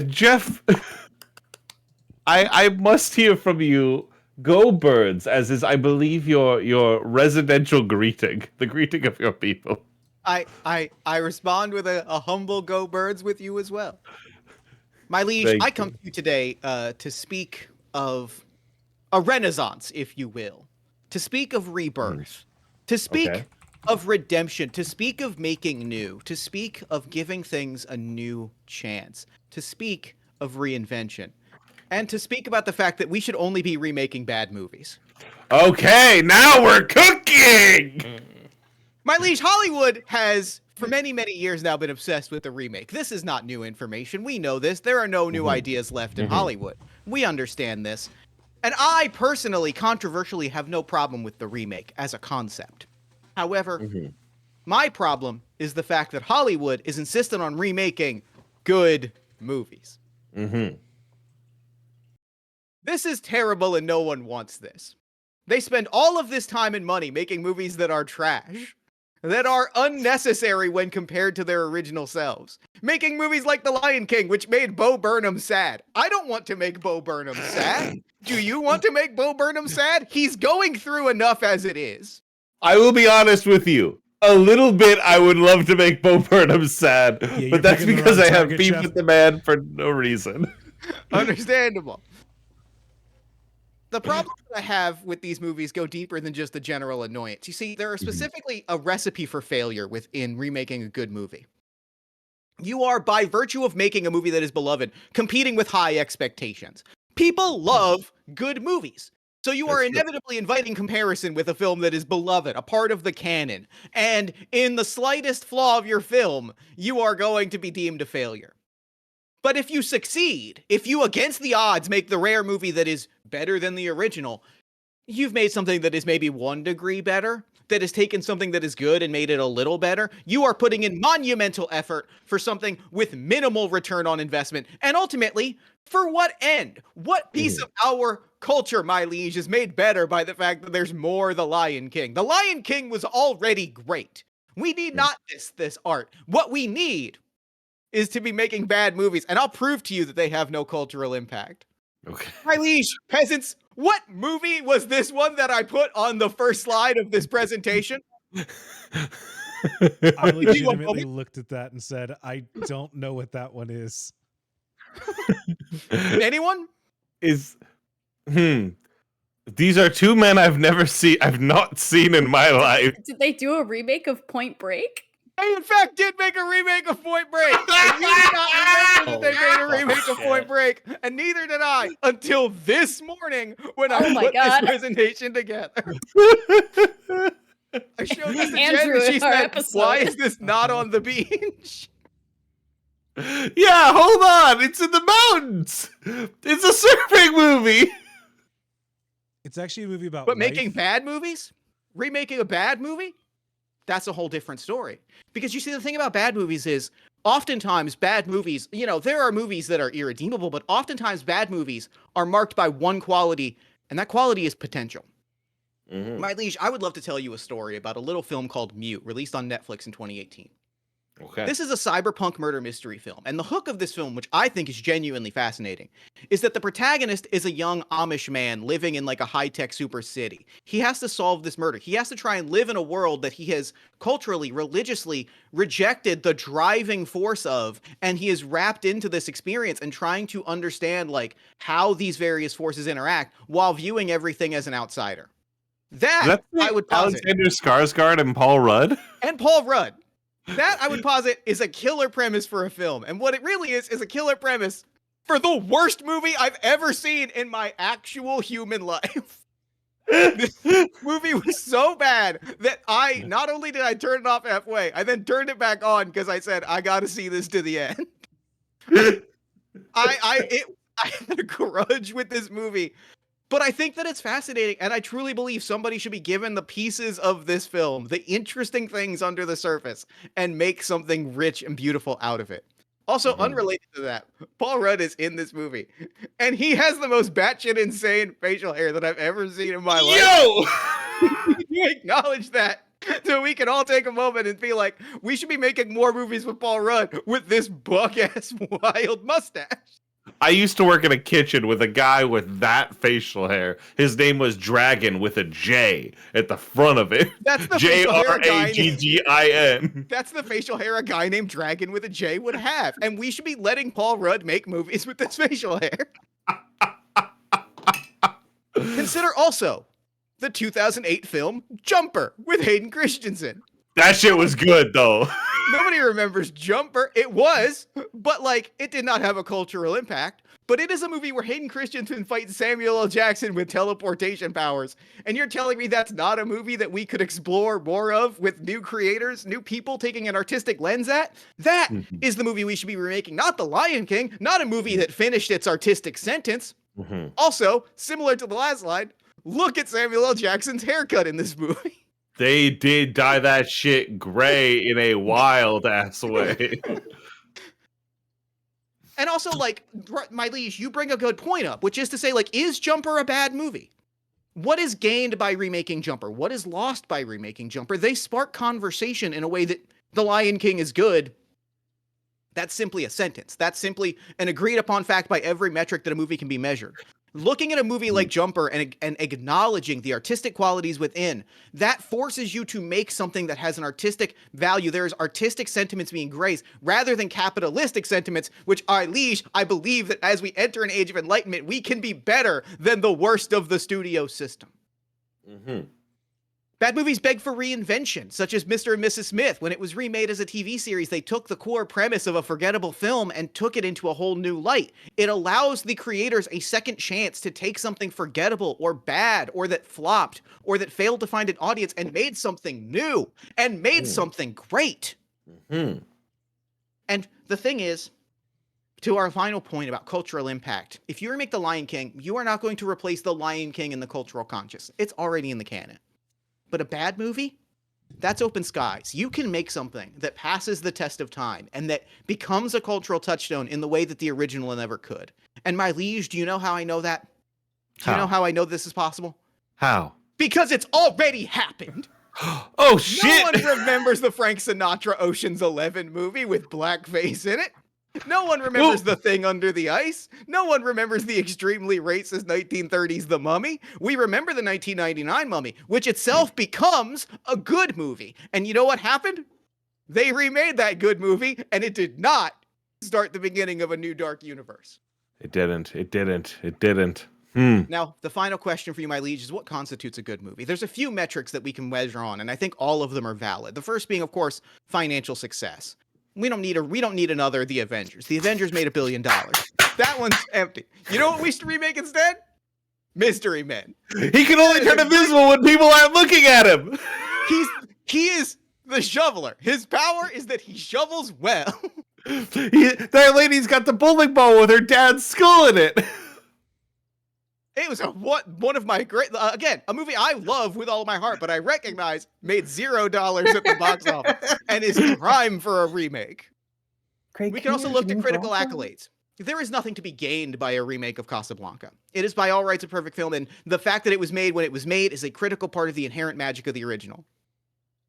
Jeff, I must hear from you. Go birds, as is, I believe, your residential greeting, the greeting of your people. I respond with a humble go birds with you as well. My liege, Thank I you. come to you today to speak of a renaissance, if you will, to speak of rebirth, to speak Okay. of redemption, to speak of making new, to speak of giving things a new chance, to speak of reinvention, and to speak about the fact that we should only be remaking bad movies. Okay, now we're cooking! My liege, Hollywood has, for many, many years now, been obsessed with the remake. This is not new information. We know this. There are no new ideas left in Hollywood. We understand this. And I personally, controversially, have no problem with the remake as a concept. However, my problem is the fact that Hollywood is insistent on remaking good movies. This is terrible and no one wants this. They spend all of this time and money making movies that are trash, that are unnecessary when compared to their original selves. Making movies like The Lion King, which made Bo Burnham sad. I don't want to make Bo Burnham sad. Do you want to make Bo Burnham sad? He's going through enough as it is. I will be honest with you. A little bit I would love to make Bo Burnham sad, you're but that's picking the because wrong I have target, beef Jeff. with the man for no reason. Understandable. The problems that I have with these movies go deeper than just the general annoyance. You see, there are specifically a recipe for failure within remaking a good movie. You are, by virtue of making a movie that is beloved, competing with high expectations. People love good movies. So you are That's true. inevitably inviting comparison with a film that is beloved, a part of the canon. And in the slightest flaw of your film, you are going to be deemed a failure. But if you succeed, if you against the odds make the rare movie that is better than the original, you've made something that is maybe 1 degree better, that has taken something that is good and made it a little better. You are putting in monumental effort for something with minimal return on investment. And ultimately, for what end? What piece of our culture, my liege, is made better by the fact that there's more The Lion King? The Lion King was already great. We need not this art. What we need is to be making bad movies, and I'll prove to you that they have no cultural impact. Okay. My liege, peasants, what movie was this one that I put on the first slide of this presentation? I legitimately moment? looked at that and said, I don't know what that one is. Anyone? These are 2 men I've not seen in my life. Did they do a remake of Point Break? They in fact did make a remake of Point Break. And you did not remember that they made a remake of Point Break, and neither did I until this morning when I put this presentation together. I showed this to Jen and she said, "Why is this not on the beach?" Yeah, hold on. It's in the mountains. It's a surfing movie. It's actually a movie about But life. making bad movies? Remaking a bad movie? That's a whole different story. Because you see, the thing about bad movies is oftentimes bad movies, there are movies that are irredeemable, but oftentimes bad movies are marked by one quality, and that quality is potential. Mm-hmm. My liege, I would love to tell you a story about a little film called Mute, released on Netflix in 2018. Okay. This is a cyberpunk murder mystery film, and the hook of this film, which I think is genuinely fascinating, is that the protagonist is a young Amish man living in like a high-tech super city. He has to solve this murder. He has to try and live in a world that he has culturally, religiously rejected the driving force of, and he is wrapped into this experience and trying to understand like how these various forces interact while viewing everything as an outsider. That I would posit. Alexander Skarsgård and Paul Rudd. And Paul Rudd. That, I would posit, is a killer premise for a film. And what it really is a killer premise for the worst movie I've ever seen in my actual human life. This movie was so bad that not only did I turn it off halfway, I then turned it back on because I said, I gotta see this to the end. I had a grudge with this movie. But I think that it's fascinating, and I truly believe somebody should be given the pieces of this film, the interesting things under the surface, and make something rich and beautiful out of it. Also, unrelated to that, Paul Rudd is in this movie, and he has the most batshit insane facial hair that I've ever seen in my life. You acknowledge that, so we can all take a moment and be like, we should be making more movies with Paul Rudd with this buck-ass wild mustache. I used to work in a kitchen with a guy with that facial hair. His name was Dragon with a J at the front of it. That's the Jaggin. That's the facial hair a guy named Dragon with a J would have. And we should be letting Paul Rudd make movies with this facial hair. Consider also the 2008 film Jumper with Hayden Christensen. That shit was good, though. Nobody remembers Jumper. It was, but it did not have a cultural impact. But it is a movie where Hayden Christensen fights Samuel L. Jackson with teleportation powers. And you're telling me that's not a movie that we could explore more of with new creators, new people taking an artistic lens at? That is the movie we should be remaking, not The Lion King, not a movie that finished its artistic sentence. Also, similar to the last slide, look at Samuel L. Jackson's haircut in this movie. They did dye that shit gray in a wild ass way. And also, my liege, you bring a good point up, which is to say, is Jumper a bad movie? What is gained by remaking Jumper? What is lost by remaking Jumper? They spark conversation in a way that The Lion King is good. That's simply a sentence. That's simply an agreed upon fact by every metric that a movie can be measured. Looking at a movie like Jumper and acknowledging the artistic qualities within, that forces you to make something that has an artistic value. There's artistic sentiments being grazed rather than capitalistic sentiments, which I believe that as we enter an age of enlightenment, we can be better than the worst of the studio system. Bad movies beg for reinvention, such as Mr. and Mrs. Smith. When it was remade as a TV series, they took the core premise of a forgettable film and took it into a whole new light. It allows the creators a second chance to take something forgettable or bad or that flopped or that failed to find an audience and made something new and made something great. And the thing is, to our final point about cultural impact, if you remake The Lion King, you are not going to replace The Lion King in the cultural conscious. It's already in the canon. But a bad movie? That's open skies. You can make something that passes the test of time and that becomes a cultural touchstone in the way that the original never could. And my liege, do you know how I know that? Do you know how I know this is possible? How? Because it's already happened. Oh, shit! No one remembers the Frank Sinatra Ocean's 11 movie with blackface in it. No one remembers The Thing Under the Ice. No one remembers the extremely racist 1930s The Mummy. We remember the 1999 Mummy, which itself becomes a good movie. And you know what happened? They remade that good movie, and it did not start the beginning of a new dark universe. It didn't. Now, the final question for you, my liege, is what constitutes a good movie? There's a few metrics that we can measure on, and I think all of them are valid. The first being, of course, financial success. We don't need another The Avengers. The Avengers made $1 billion. That one's empty. You know what we should remake instead? Mystery Men. He can only turn invisible when people aren't looking at him. He is the shoveler. His power is that he shovels well. That lady's got the bowling ball with her dad's skull in it. It was one of my great, again, a movie I love with all of my heart, but I recognize made $0 at the box office and is prime for a remake. We can also look at critical accolades. There is nothing to be gained by a remake of Casablanca. It is by all rights a perfect film, and the fact that it was made when it was made is a critical part of the inherent magic of the original.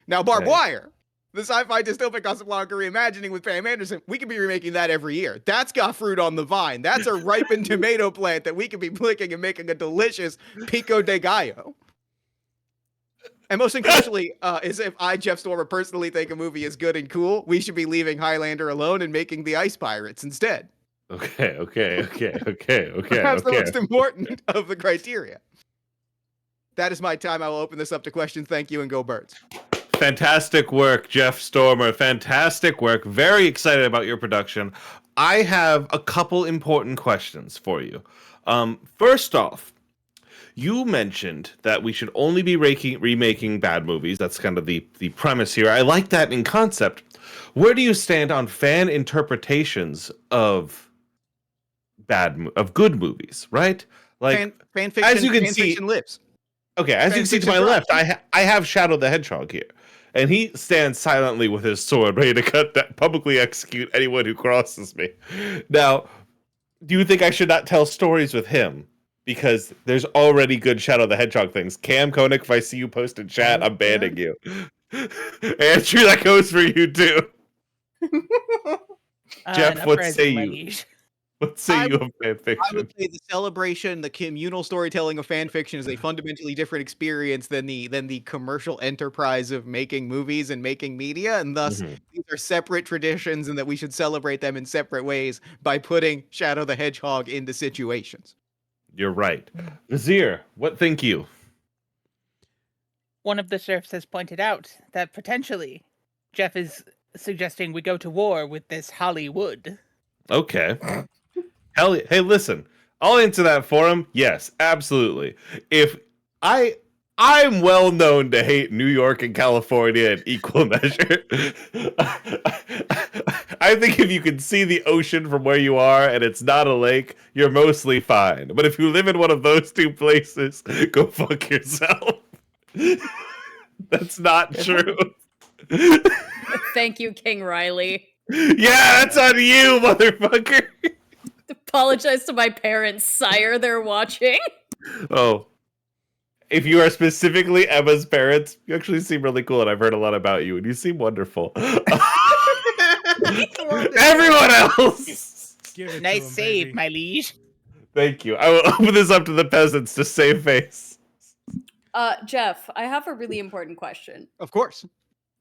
Now, Barbed Wire, the sci-fi dystopic Casablanca reimagining with Pam Anderson, we could be remaking that every year. That's got fruit on the vine. That's a ripened tomato plant that we could be picking and making a delicious pico de gallo. And most crucially, is if I, Jeff Stormer, personally think a movie is good and cool, we should be leaving Highlander alone and making the Ice Pirates instead. Okay. Perhaps the most important of the criteria. That is my time. I will open this up to questions. Thank you, and go Birds. Fantastic work, Jeff Stormer. Fantastic work. Very excited about your production. I have a couple important questions for you. First off, you mentioned that we should only be remaking bad movies. That's kind of the premise here. I like that in concept. Where do you stand on fan interpretations of good movies, right? Like fan fiction, as you can fan see, fiction lives. Okay, as you can see to my left, I have Shadow the Hedgehog here, and he stands silently with his sword, ready to publicly execute anyone who crosses me. Now, do you think I should not tell stories with him? Because there's already good Shadow the Hedgehog things. Cam Koenig, if I see you post in chat, I'm banning you. Andrew, that goes for you too. Jeff, what say you? What say you of fan fiction? I would say the celebration, the communal storytelling of fan fiction is a fundamentally different experience than the commercial enterprise of making movies and making media, and thus these are separate traditions, and that we should celebrate them in separate ways by putting Shadow the Hedgehog into situations. You're right. Vizier, what think you? One of the sheriffs has pointed out that potentially Jeff is suggesting we go to war with this Hollywood. Okay. Hey, listen. I'll answer that for him. Yes, absolutely. If I'm well known to hate New York and California in equal measure. I think if you can see the ocean from where you are and it's not a lake, you're mostly fine. But if you live in one of those two places, go fuck yourself. That's not true. Thank you, King Riley. Yeah, that's on you, motherfucker. Apologize to my parents, sire. They're watching. Oh. If you are specifically Emma's parents, you actually seem really cool, and I've heard a lot about you, and you seem wonderful. Everyone else! Nice save, my liege. Thank you. I will open this up to the peasants to save face. Jeff, I have a really important question. Of course.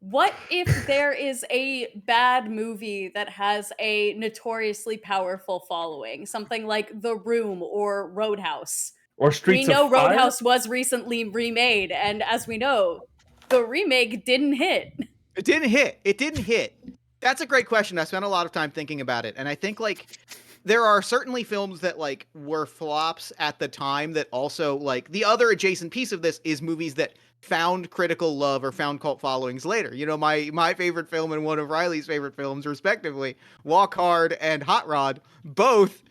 What if there is a bad movie that has a notoriously powerful following? Something like The Room or Roadhouse. Or Streets of Fire? We know Roadhouse was recently remade, and as we know, the remake didn't hit. It didn't hit. That's a great question. I spent a lot of time thinking about it, and I think, like, there are certainly films that, like, were flops at the time that also, like, the other adjacent piece of this is movies that found critical love or found cult followings later. You know, my favorite film and one of Riley's favorite films, respectively, Walk Hard and Hot Rod, both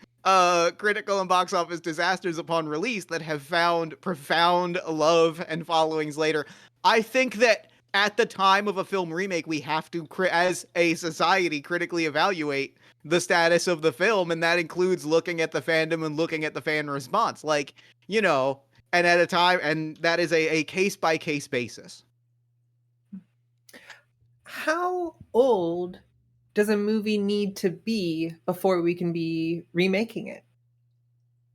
critical and box office disasters upon release that have found profound love and followings later. I think that at the time of a film remake, we have to, as a society, critically evaluate the status of the film, and that includes looking at the fandom and looking at the fan response. Like, you know, and at a time, and that is a case-by-case basis. How old does a movie need to be before we can be remaking it?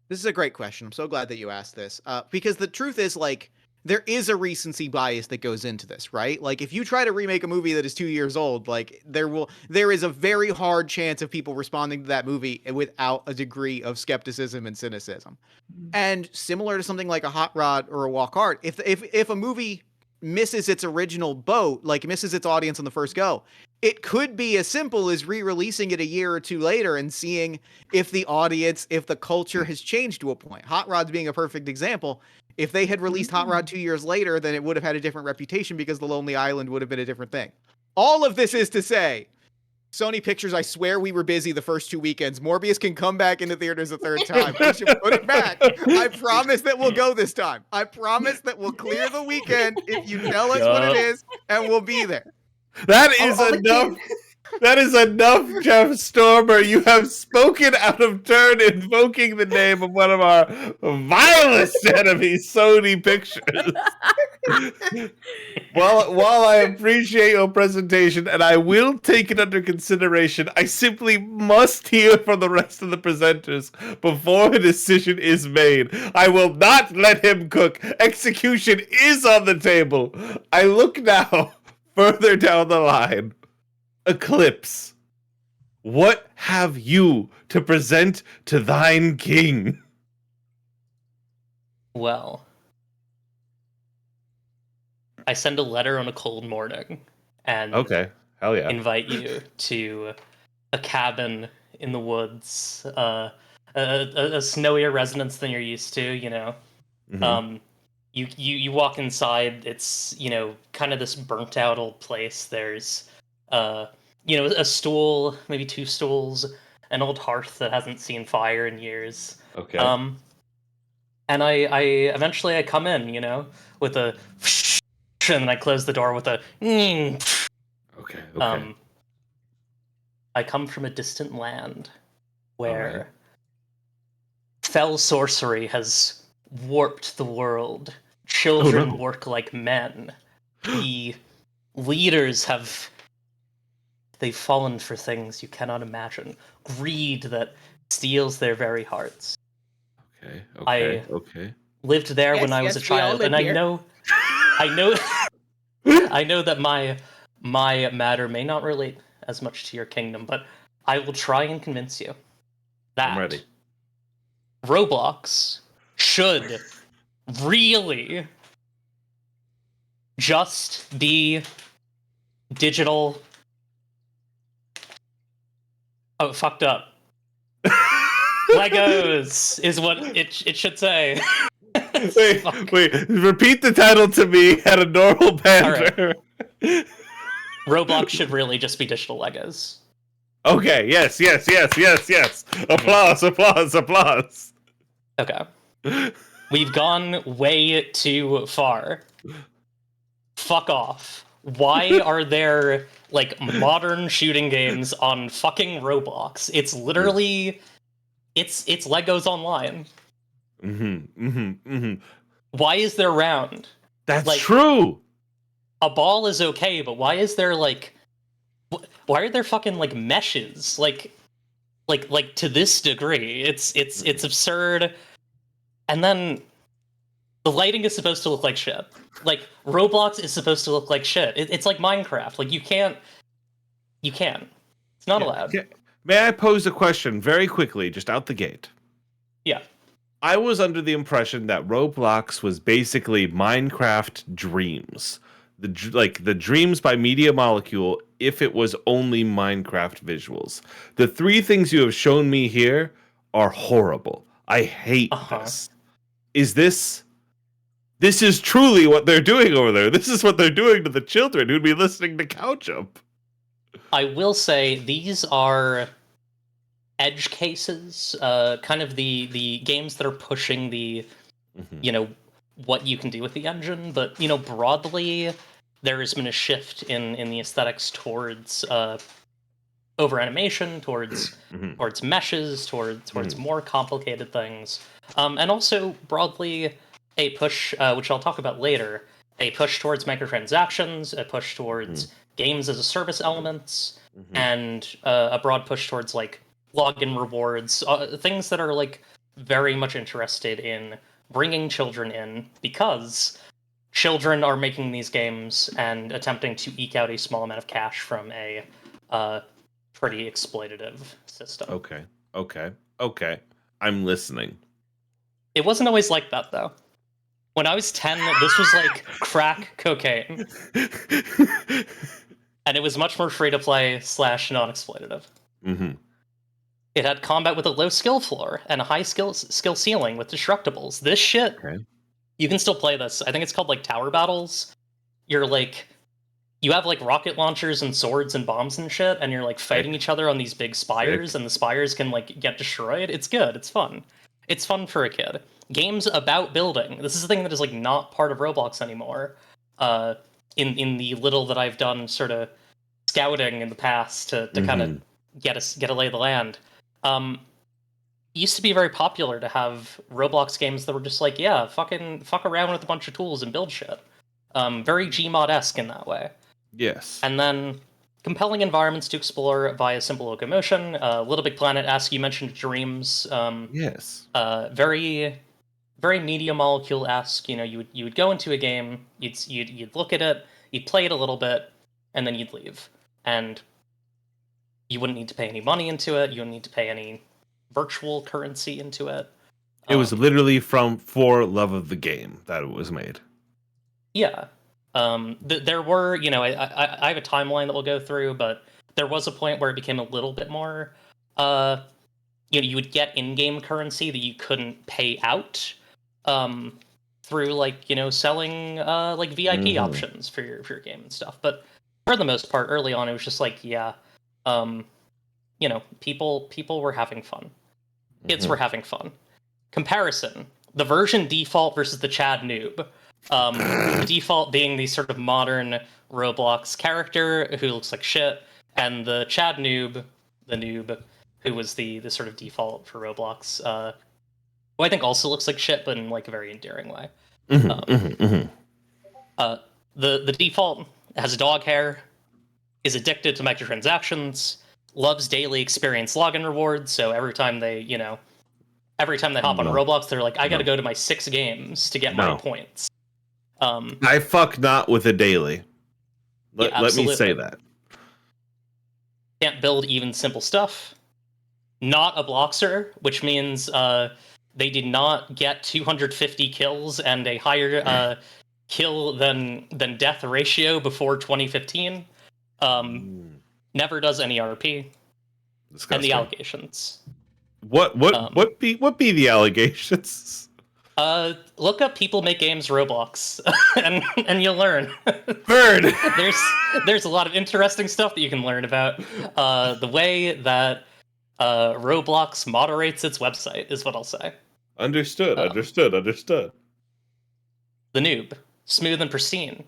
This is a great question. I'm so glad that you asked this. Because the truth is, like, there is a recency bias that goes into this, right? Like if you try to remake a movie that is 2 years old, like there is a very hard chance of people responding to that movie without a degree of skepticism and cynicism. And similar to something like a Hot Rod or a Walk Hard, if a movie misses its original boat, like misses its audience on the first go, it could be as simple as re-releasing it a year or two later and seeing if the audience, if the culture has changed to a point. Hot Rod's being a perfect example. If they had released Hot Rod 2 years later, then it would have had a different reputation because The Lonely Island would have been a different thing. All of this is to say, Sony Pictures, I swear we were busy the first 2 weekends. Morbius can come back into theaters a third time. We should put it back. I promise that we'll go this time. I promise that we'll clear the weekend if you tell us what it is, and we'll be there. That is enough. That is enough, Jeff Stormer. You have spoken out of turn, invoking the name of one of our vilest enemies, Sony Pictures. While I appreciate your presentation, and I will take it under consideration, I simply must hear from the rest of the presenters before a decision is made. I will not let him cook. Execution is on the table. I look now further down the line. Eclipse, what have you to present to thine king? Well, I send a letter on a cold morning and Okay, hell yeah. invite you to a cabin in the woods, a snowier residence than you're used to, you know. Mhm. You walk inside, it's, you know, kind of this burnt out old place. There's you know, a stool, maybe 2 stools, an old hearth that hasn't seen fire in years. Okay. And I eventually I come in, you know, with a and then I close the door with a Okay. I come from a distant land where Alright. fell sorcery has warped the world. Children no. work like men. The leaders they've fallen for things you cannot imagine. Greed that steals their very hearts. Okay. Lived there when Yes, I was a yes, we all child, live and I here. know I know that my matter may not relate as much to your kingdom, but I will try and convince you that I'm ready. Roblox should really just be digital. Oh, fucked up. Legos is what it should say. Wait, repeat the title to me at a normal banter. Roblox should really just be digital Legos. Okay, yes. Applause. Okay. We've gone way too far. Fuck off. Why are there, like, modern shooting games on fucking Roblox? It's literally... It's Legos Online. Why is there round? That's Like, true. A ball is okay, but why is there, like... Why are there fucking, like, meshes? Like to this degree. It's absurd. And then... The lighting is supposed to look like shit. Like, Roblox is supposed to look like shit. It's like Minecraft. Like, you can't. It's not allowed. May I pose a question very quickly, just out the gate? Yeah. I was under the impression that Roblox was basically Minecraft Dreams. The Dreams by Media Molecule, if it was only Minecraft visuals. The 3 things you have shown me here are horrible. I hate this. Is this... This is truly what they're doing over there. This is what they're doing to the children who'd be listening to Couch Up. I will say these are edge cases, kind of the games that are pushing the, you know, what you can do with the engine. But, you know, broadly, there has been a shift in the aesthetics towards over animation, towards meshes, towards more complicated things, and also broadly a push, which I'll talk about later, a push towards microtransactions, a push towards games as a service elements, and a broad push towards, like, login rewards, things that are, like, very much interested in bringing children in, because children are making these games and attempting to eke out a small amount of cash from a pretty exploitative system. Okay. I'm listening. It wasn't always like that, though. When I was 10, this was like crack cocaine. And it was much more free-to-play / non-exploitative. Mm-hmm. It had combat with a low skill floor and a high skill ceiling with destructibles. This shit, you can still play this. I think it's called like Tower Battles. You're like, you have like rocket launchers and swords and bombs and shit, and you're like fighting each other on these big spires, and the spires can like get destroyed. It's good. It's fun. It's fun for a kid. Games about building. This is a thing that is like not part of Roblox anymore. In the little that I've done sort of scouting in the past to kind of get a lay of the land. It used to be very popular to have Roblox games that were just like, yeah, fuck around with a bunch of tools and build shit. Very Gmod-esque in that way. Yes. And then compelling environments to explore via simple locomotion. Little Big Planet-esque, you mentioned Dreams. Yes. Very, very Media Molecule-esque. You know, you would go into a game, you'd look at it, you'd play it a little bit, and then you'd leave. And you wouldn't need to pay any money into it. You wouldn't need to pay any virtual currency into it. It was literally for love of the game that it was made. Yeah. There were, you know, I have a timeline that we'll go through, but there was a point where it became a little bit more, you know, you would get in-game currency that you couldn't pay out through, like, you know, selling like VIP options for your game and stuff. But for the most part, early on, it was just like, yeah, you know, people were having fun. Kids were having fun. Comparison: the version default versus the Chad noob. The default being the sort of modern Roblox character who looks like shit, and the Chad noob, the noob, who was the sort of default for Roblox, who I think also looks like shit, but in like a very endearing way. The default has dog hair, is addicted to microtransactions, loves daily experience login rewards, so every time they hop on Roblox, they're like, I gotta go to my 6 games to get my points. I fuck not with a daily. Let me say that. Can't build even simple stuff. Not a Bloxer, which means they did not get 250 kills and a higher kill than death ratio before 2015. Never does any RP. Disgusting. And the allegations. What be the allegations? Look up people make games Roblox, and you'll learn. Bird. There's a lot of interesting stuff that you can learn about the way that Roblox moderates its website, is what I'll say. Understood. The noob, smooth and pristine.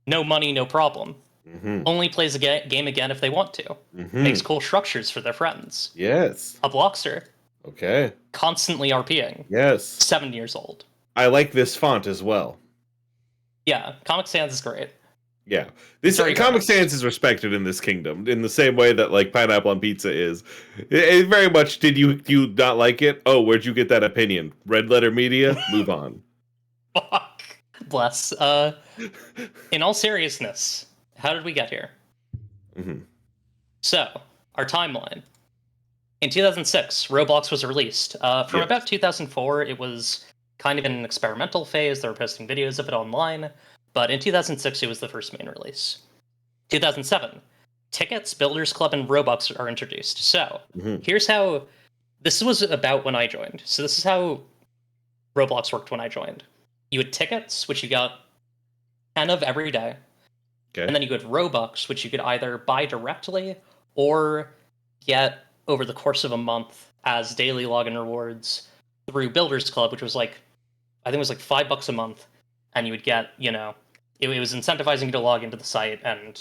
No money, no problem. Only plays a game again if they want to. Makes cool structures for their friends. Yes. A Bloxer. Okay. Constantly RPing. Yes. 7 years old. I like this font as well. Yeah, Comic Sans is great. Yeah. This Comic Sans is respected in this kingdom in the same way that like pineapple on pizza is. It very much did you not like it? Oh, where'd you get that opinion? Red Letter Media? Move on. Fuck. Bless. In all seriousness, how did we get here? So, our timeline. In 2006, Roblox was released. From about 2004, it was kind of in an experimental phase. They were posting videos of it online. But in 2006, it was the first main release. 2007, Tickets, Builders Club, and Robux are introduced. So, here's how... This was about when I joined. So this is how Roblox worked when I joined. You had Tickets, which you got 10 of every day. Okay. And then you had Robux, which you could either buy directly or get over the course of a month as daily login rewards through Builders Club, which was like, I think it was like $5 a month, and you would get, you know, it was incentivizing you to log into the site and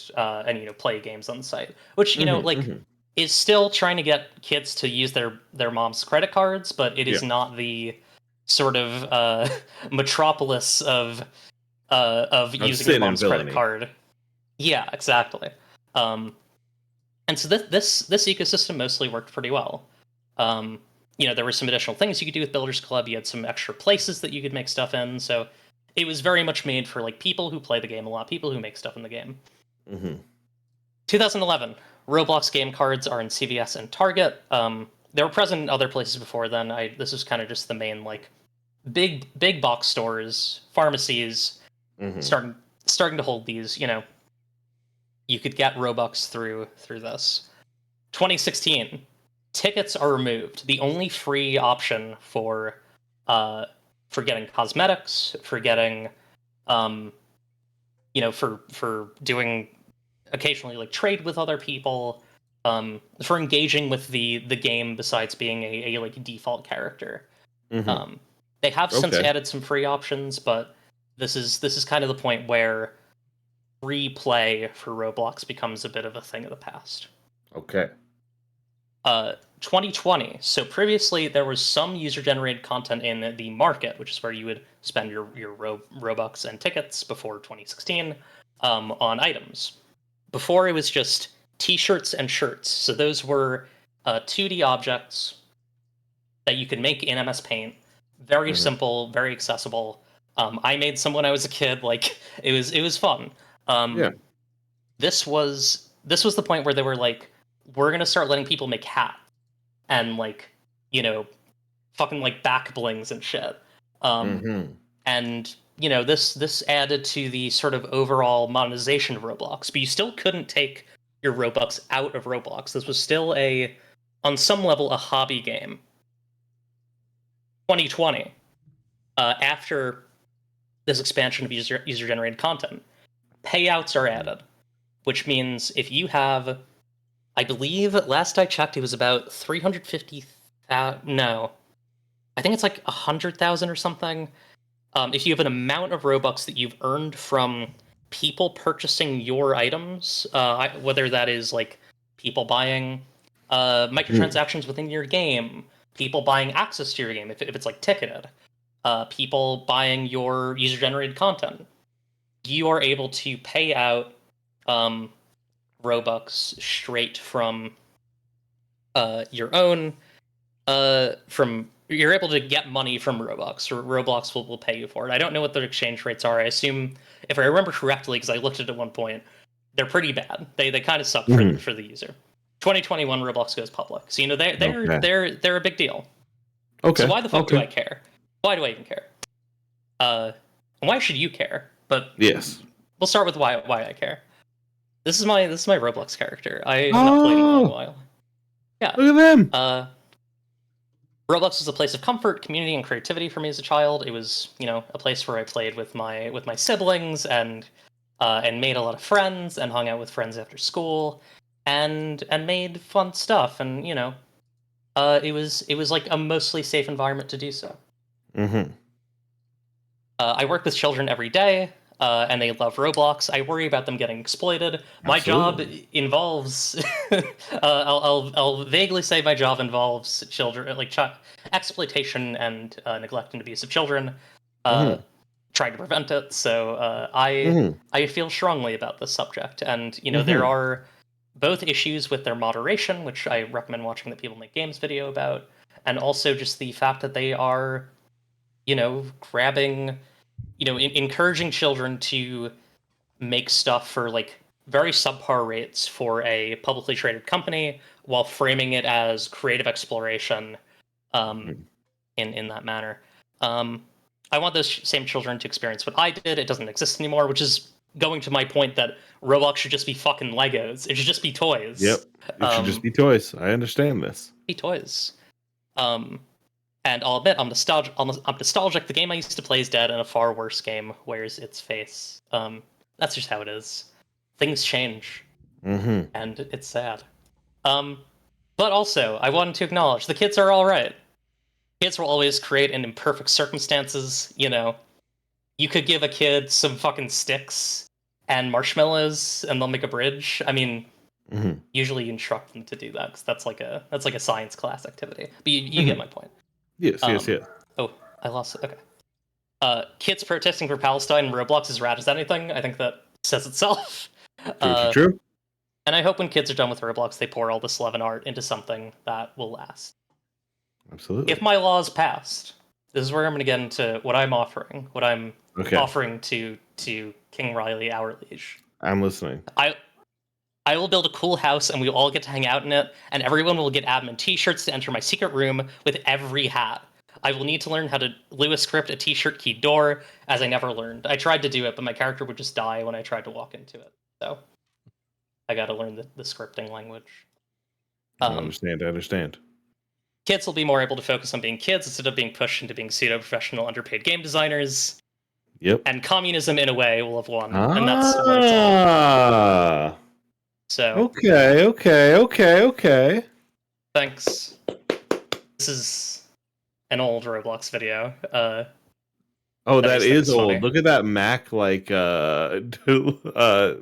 you know, play games on the site, which, you know, like is still trying to get kids to use their mom's credit cards, but it is not the sort of metropolis of using your mom's credit card. Yeah, exactly. And so this ecosystem mostly worked pretty well. You know, there were some additional things you could do with Builders Club. You had some extra places that you could make stuff in. So it was very much made for like people who play the game a lot, people who make stuff in the game. 2011, Roblox game cards are in CVS and Target. They were present in other places before then. This is kind of just the main like big box stores, pharmacies, starting to hold these. You know, you could get Robux through this. 2016, tickets are removed. The only free option for getting cosmetics, for getting, you know, for doing occasionally like trade with other people, for engaging with the game besides being a like default character. They have since added some free options, but this is kind of the point where free play for Roblox becomes a bit of a thing of the past. 2020. So previously there was some user-generated content in the market, which is where you would spend your Robux and tickets before 2016 on items. Before it was just t-shirts and shirts. So those were 2D objects that you could make in MS Paint. Very simple, very accessible. I made some when I was a kid. Like it was fun. This was the point where they were like, we're gonna start letting people make hats and like, you know, fucking like back blings and shit. And you know, this added to the sort of overall monetization of Roblox, but you still couldn't take your Robux out of Roblox. This was still on some level, a hobby game. 2020, after this expansion of user-generated content, payouts are added, which means if you have, I believe, last I checked, it was about 350,000. No, I think it's like 100,000 or something. If you have an amount of Robux that you've earned from people purchasing your items, whether that is like people buying microtransactions within your game, people buying access to your game if it's like ticketed, people buying your user-generated content, you are able to pay out Robux straight from your own you're able to get money from Roblox, or Roblox will pay you for it. I don't know what the exchange rates are. I assume, if I remember correctly, because I looked at it at one point, they're pretty bad. They kind of suck for the user. 2021, Roblox goes public, so you know they're a big deal. So why the fuck do I care? Why do I even care? Why should you care? But yes, we'll start with why I care. This is my Roblox character. I have not played in a long while. Yeah, look at them. Roblox was a place of comfort, community, and creativity for me as a child. It was, you know, a place where I played with my siblings and made a lot of friends and hung out with friends after school and made fun stuff. And you know, it was like a mostly safe environment to do so. I work with children every day, and they love Roblox. I worry about them getting exploited. My job involves, I'll vaguely say my job involves children, like exploitation and neglect and abuse of children, trying to prevent it. So I feel strongly about this subject. And, you know, there are both issues with their moderation, which I recommend watching the People Make Games video about, and also just the fact that they are, you know, grabbing, you know, encouraging children to make stuff for like very subpar rates for a publicly traded company while framing it as creative exploration in that manner. I want those same children to experience what I did. It doesn't exist anymore, which is going to my point that Roblox should just be fucking Legos. It should just be toys. Yep, it should just be toys. I understand this. Be toys. And I'll admit, I'm nostalgic. The game I used to play is dead, and a far worse game wears its face. That's just how it is. Things change, and it's sad. But also, I wanted to acknowledge the kids are all right. Kids will always create in imperfect circumstances. You know, you could give a kid some fucking sticks and marshmallows, and they'll make a bridge. I mean, usually you instruct them to do that because that's like a science class activity. But you get my point. Yes. Oh, I lost it. Okay. Kids protesting for Palestine in Roblox is rad as anything. I think that says itself. True. And I hope when kids are done with Roblox, they pour all this love and art into something that will last. Absolutely. If my law is passed, this is where I'm going to get into what I'm offering. What I'm Okay, offering to King Riley, our liege. I'm listening. I will build a cool house, and we all get to hang out in it, and everyone will get admin t-shirts to enter my secret room with every hat. I will need to learn how to Lewis script a t-shirt key door, as I never learned. I tried to do it, but my character would just die when I tried to walk into it. So I got to learn the scripting language. I understand. Kids will be more able to focus on being kids instead of being pushed into being pseudo-professional underpaid game designers. Yep. And communism, in a way, will have won. And that's what it's all. So, Okay. thanks. This is an old Roblox video. Oh, That that makes things is old. funny. Look at that Mac like toolbar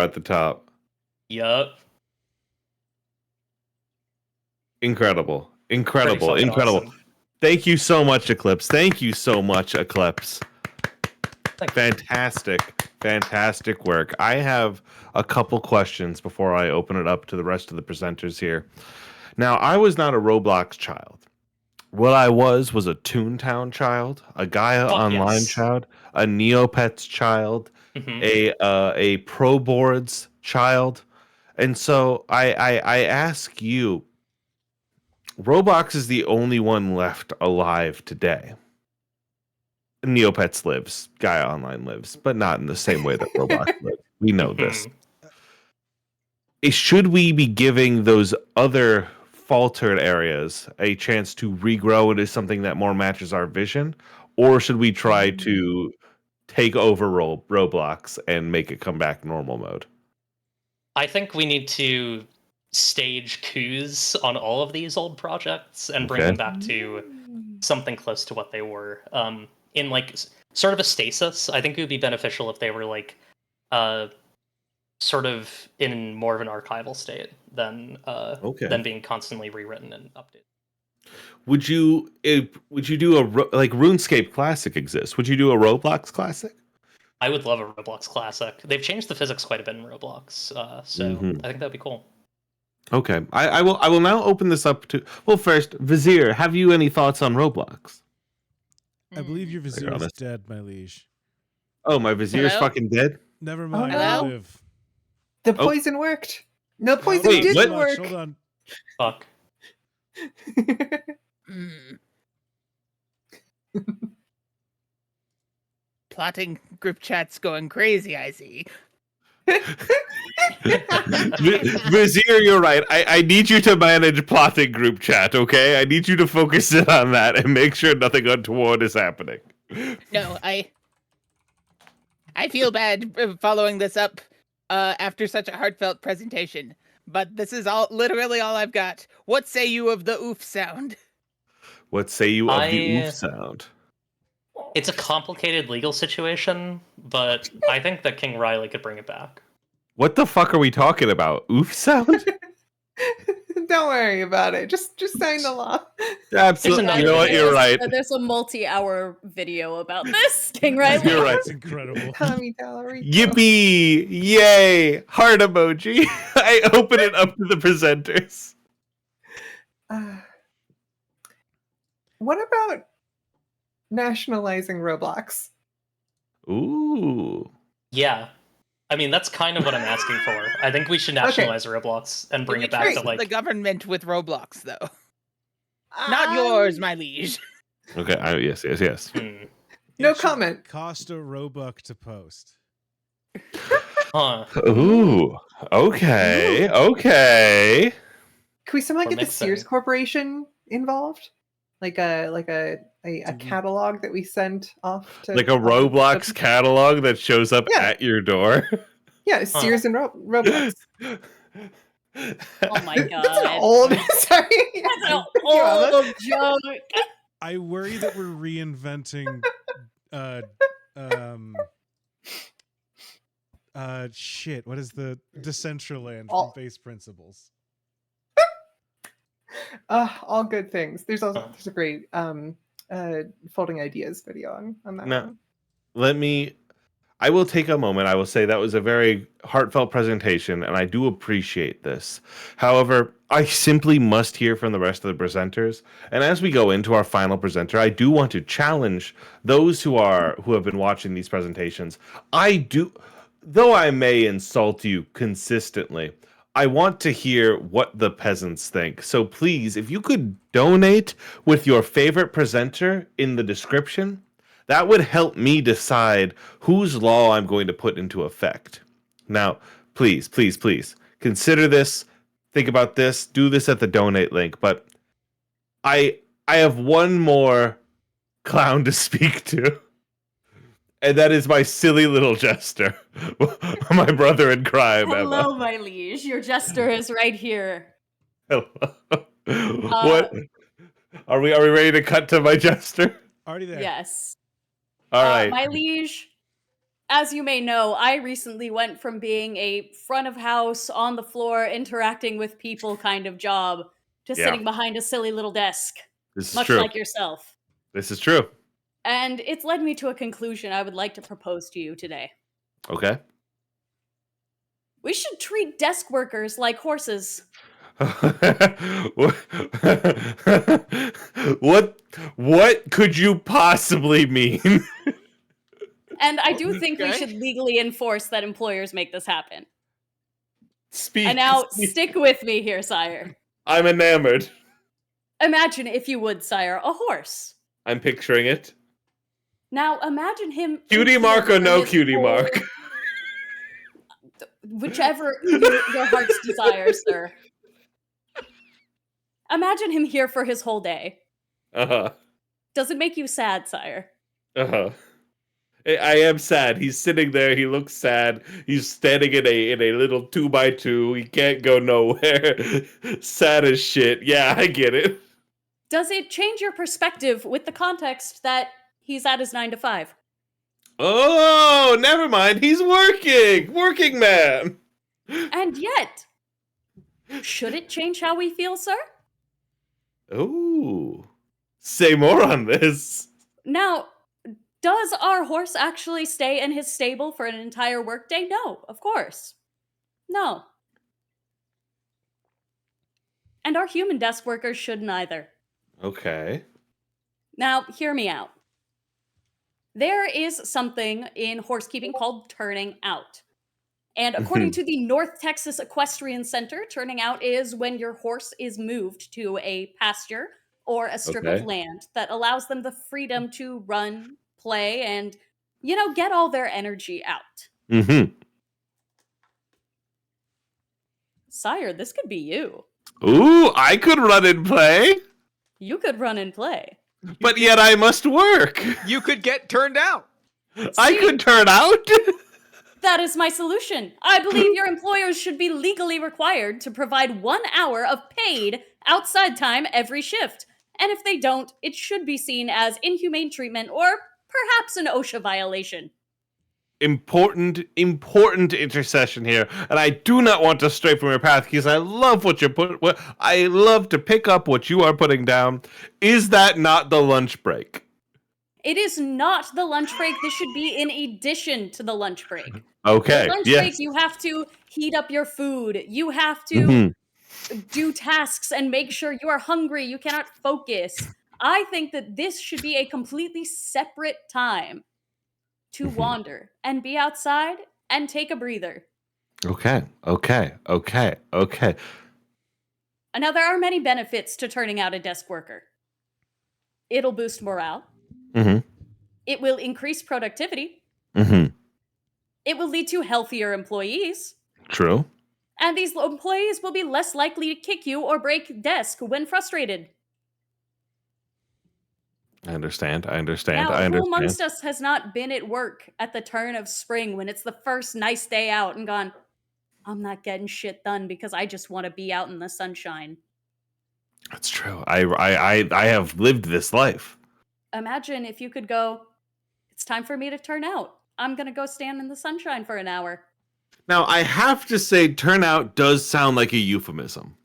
at the top. Yup. Incredible. Pretty fucking awesome. Thank you so much, Eclipse. Thanks. Fantastic work. I have a couple questions before I open it up to the rest of the presenters here. Now, I was not a Roblox child. What I was a Toontown child, a Gaia Online yes. child, a Neopets child, Mhm. a Pro Boards child. And so I ask you, Roblox is the only one left alive today. Neopets lives, Gaia Online lives, but not in the same way that Roblox lives. We know this. Should we be giving those other faltered areas a chance to regrow into something that more matches our vision? Or should we try to take over Roblox and make it come back normal mode? I think we need to stage coups on all of these old projects and bring them back to something close to what they were. In like sort of a stasis. I think it would be beneficial if they were like sort of in more of an archival state than being constantly rewritten and updated. Would you do like RuneScape Classic exists? Would you do a Roblox Classic? I would love a Roblox Classic. They've changed the physics quite a bit in Roblox, so I think that'd be cool. Okay, I will now open this up to. Well, first, Vizier, have you any thoughts on Roblox? I believe your vizier is dead, my liege. Oh, my Vizier's Hello? fucking dead? Never mind. no. I live. The poison worked. No, poison wait, didn't what? work. Hold on. Fuck. Plotting group chats going crazy, I see. Vizier, you're right. I need you to manage plotting group chat, okay? I need you to focus in on that and make sure nothing untoward is happening. No, I feel bad following this up after such a heartfelt presentation, but this is literally all I've got. What say you of the oof sound? What say you of the oof sound? It's a complicated legal situation, but I think that King Riley could bring it back. What the fuck are we talking about? Oof sound? Don't worry about it. Just sign the law. Absolutely. You know what? You're right. There's a multi-hour video about this, King Riley. You're right. That's incredible. Tommy Tallarico. Yippee! Yay! Heart emoji. I open it up to the presenters. What about nationalizing Roblox? Ooh. Yeah. I mean, that's kind of what I'm asking for. I think we should nationalize Roblox and bring it back to like the government with Roblox, though. Not yours, my liege. Okay. Yes. No comment. Cost a Roebuck to post. Huh. Ooh. Okay. Okay. Can we somehow We're get the mixing. Sears Corporation involved? Like a catalog that we send off to Like a Roblox catalog that shows up at your door. Yeah, Sears and Roblox. Oh my god. That's an old sorry. That's an old joke. I worry that we're reinventing shit. What is the Decentraland from Base Principles? All good things. There's a great folding ideas video on that one. I will take a moment. I will say that was a very heartfelt presentation, and I do appreciate this. However, I simply must hear from the rest of the presenters. And as we go into our final presenter, I do want to challenge those who have been watching these presentations. Though I may insult you consistently, I want to hear what the peasants think. So please, if you could donate with your favorite presenter in the description, that would help me decide whose law I'm going to put into effect. Now, please, please, please, consider this, think about this, do this at the donate link. But I have one more clown to speak to, and that is my silly little jester, my brother in crime, Hello, Emma. my liege. Your jester is right here. What? Are we ready to cut to my jester? Already there. Yes. All right. My liege, as you may know, I recently went from being a front of house, on the floor, interacting with people kind of job to Yeah. sitting behind a silly little desk, This is much true. like yourself. This is true. And it's led me to a conclusion I would like to propose to you today. Okay. We should treat desk workers like horses. What could you possibly mean? And I do think we Okay. should legally enforce that employers make this happen. Speak. And now, speak. stick with me here, sire. I'm enamored. Imagine, if you would, sire, a horse. I'm picturing it. Now, imagine him... Cutie mark or no his cutie whole- mark? Whichever your heart's desire, sir. Imagine him here for his whole day. Uh-huh. Does it make you sad, sire? Uh-huh. I am sad. He's sitting there. He looks sad. He's standing in a little 2x2. He can't go nowhere. Sad as shit. Yeah, I get it. Does it change your perspective with the context that he's at his 9 to 5? Oh, never mind. He's working. Working man. And yet, should it change how we feel, sir? Ooh. Say more on this. Now, does our horse actually stay in his stable for an entire workday? No, of course. No. And our human desk workers shouldn't either. Okay. Now, hear me out. There is something in horsekeeping called turning out. And according to the North Texas Equestrian Center, turning out is when your horse is moved to a pasture or a strip Okay. of land that allows them the freedom to run, play, and, get all their energy out. Mm-hmm. Sire, this could be you. Ooh, I could run and play, You could run and play. but yet I must work. You could get turned out. I could turn out. That is my solution. I believe your employers should be legally required to provide 1 hour of paid outside time every shift. And if they don't, it should be seen as inhumane treatment or perhaps an OSHA violation. Important intercession here, and I do not want to stray from your path because I love I love to pick up what you are putting down. Is that not the lunch break? It is not the lunch break. This should be in addition to the lunch break. Okay. The lunch Yes. break, you have to heat up your food. You have to Mhm. do tasks and make sure you are hungry. You cannot focus. I think that this should be a completely separate time to wander and be outside and take a breather. Okay. And now, there are many benefits to turning out a desk worker. It'll boost morale. Mm-hmm. It will increase productivity. Mm-hmm. It will lead to healthier employees. True. And these employees will be less likely to kick you or break desk when frustrated. I understand. Now, who I understand. amongst us has not been at work at the turn of spring when it's the first nice day out and gone, I'm not getting shit done because I just want to be out in the sunshine? That's true. I have lived this life. Imagine if you could go, it's time for me to turn out. I'm going to go stand in the sunshine for an hour. Now, I have to say, turnout does sound like a euphemism.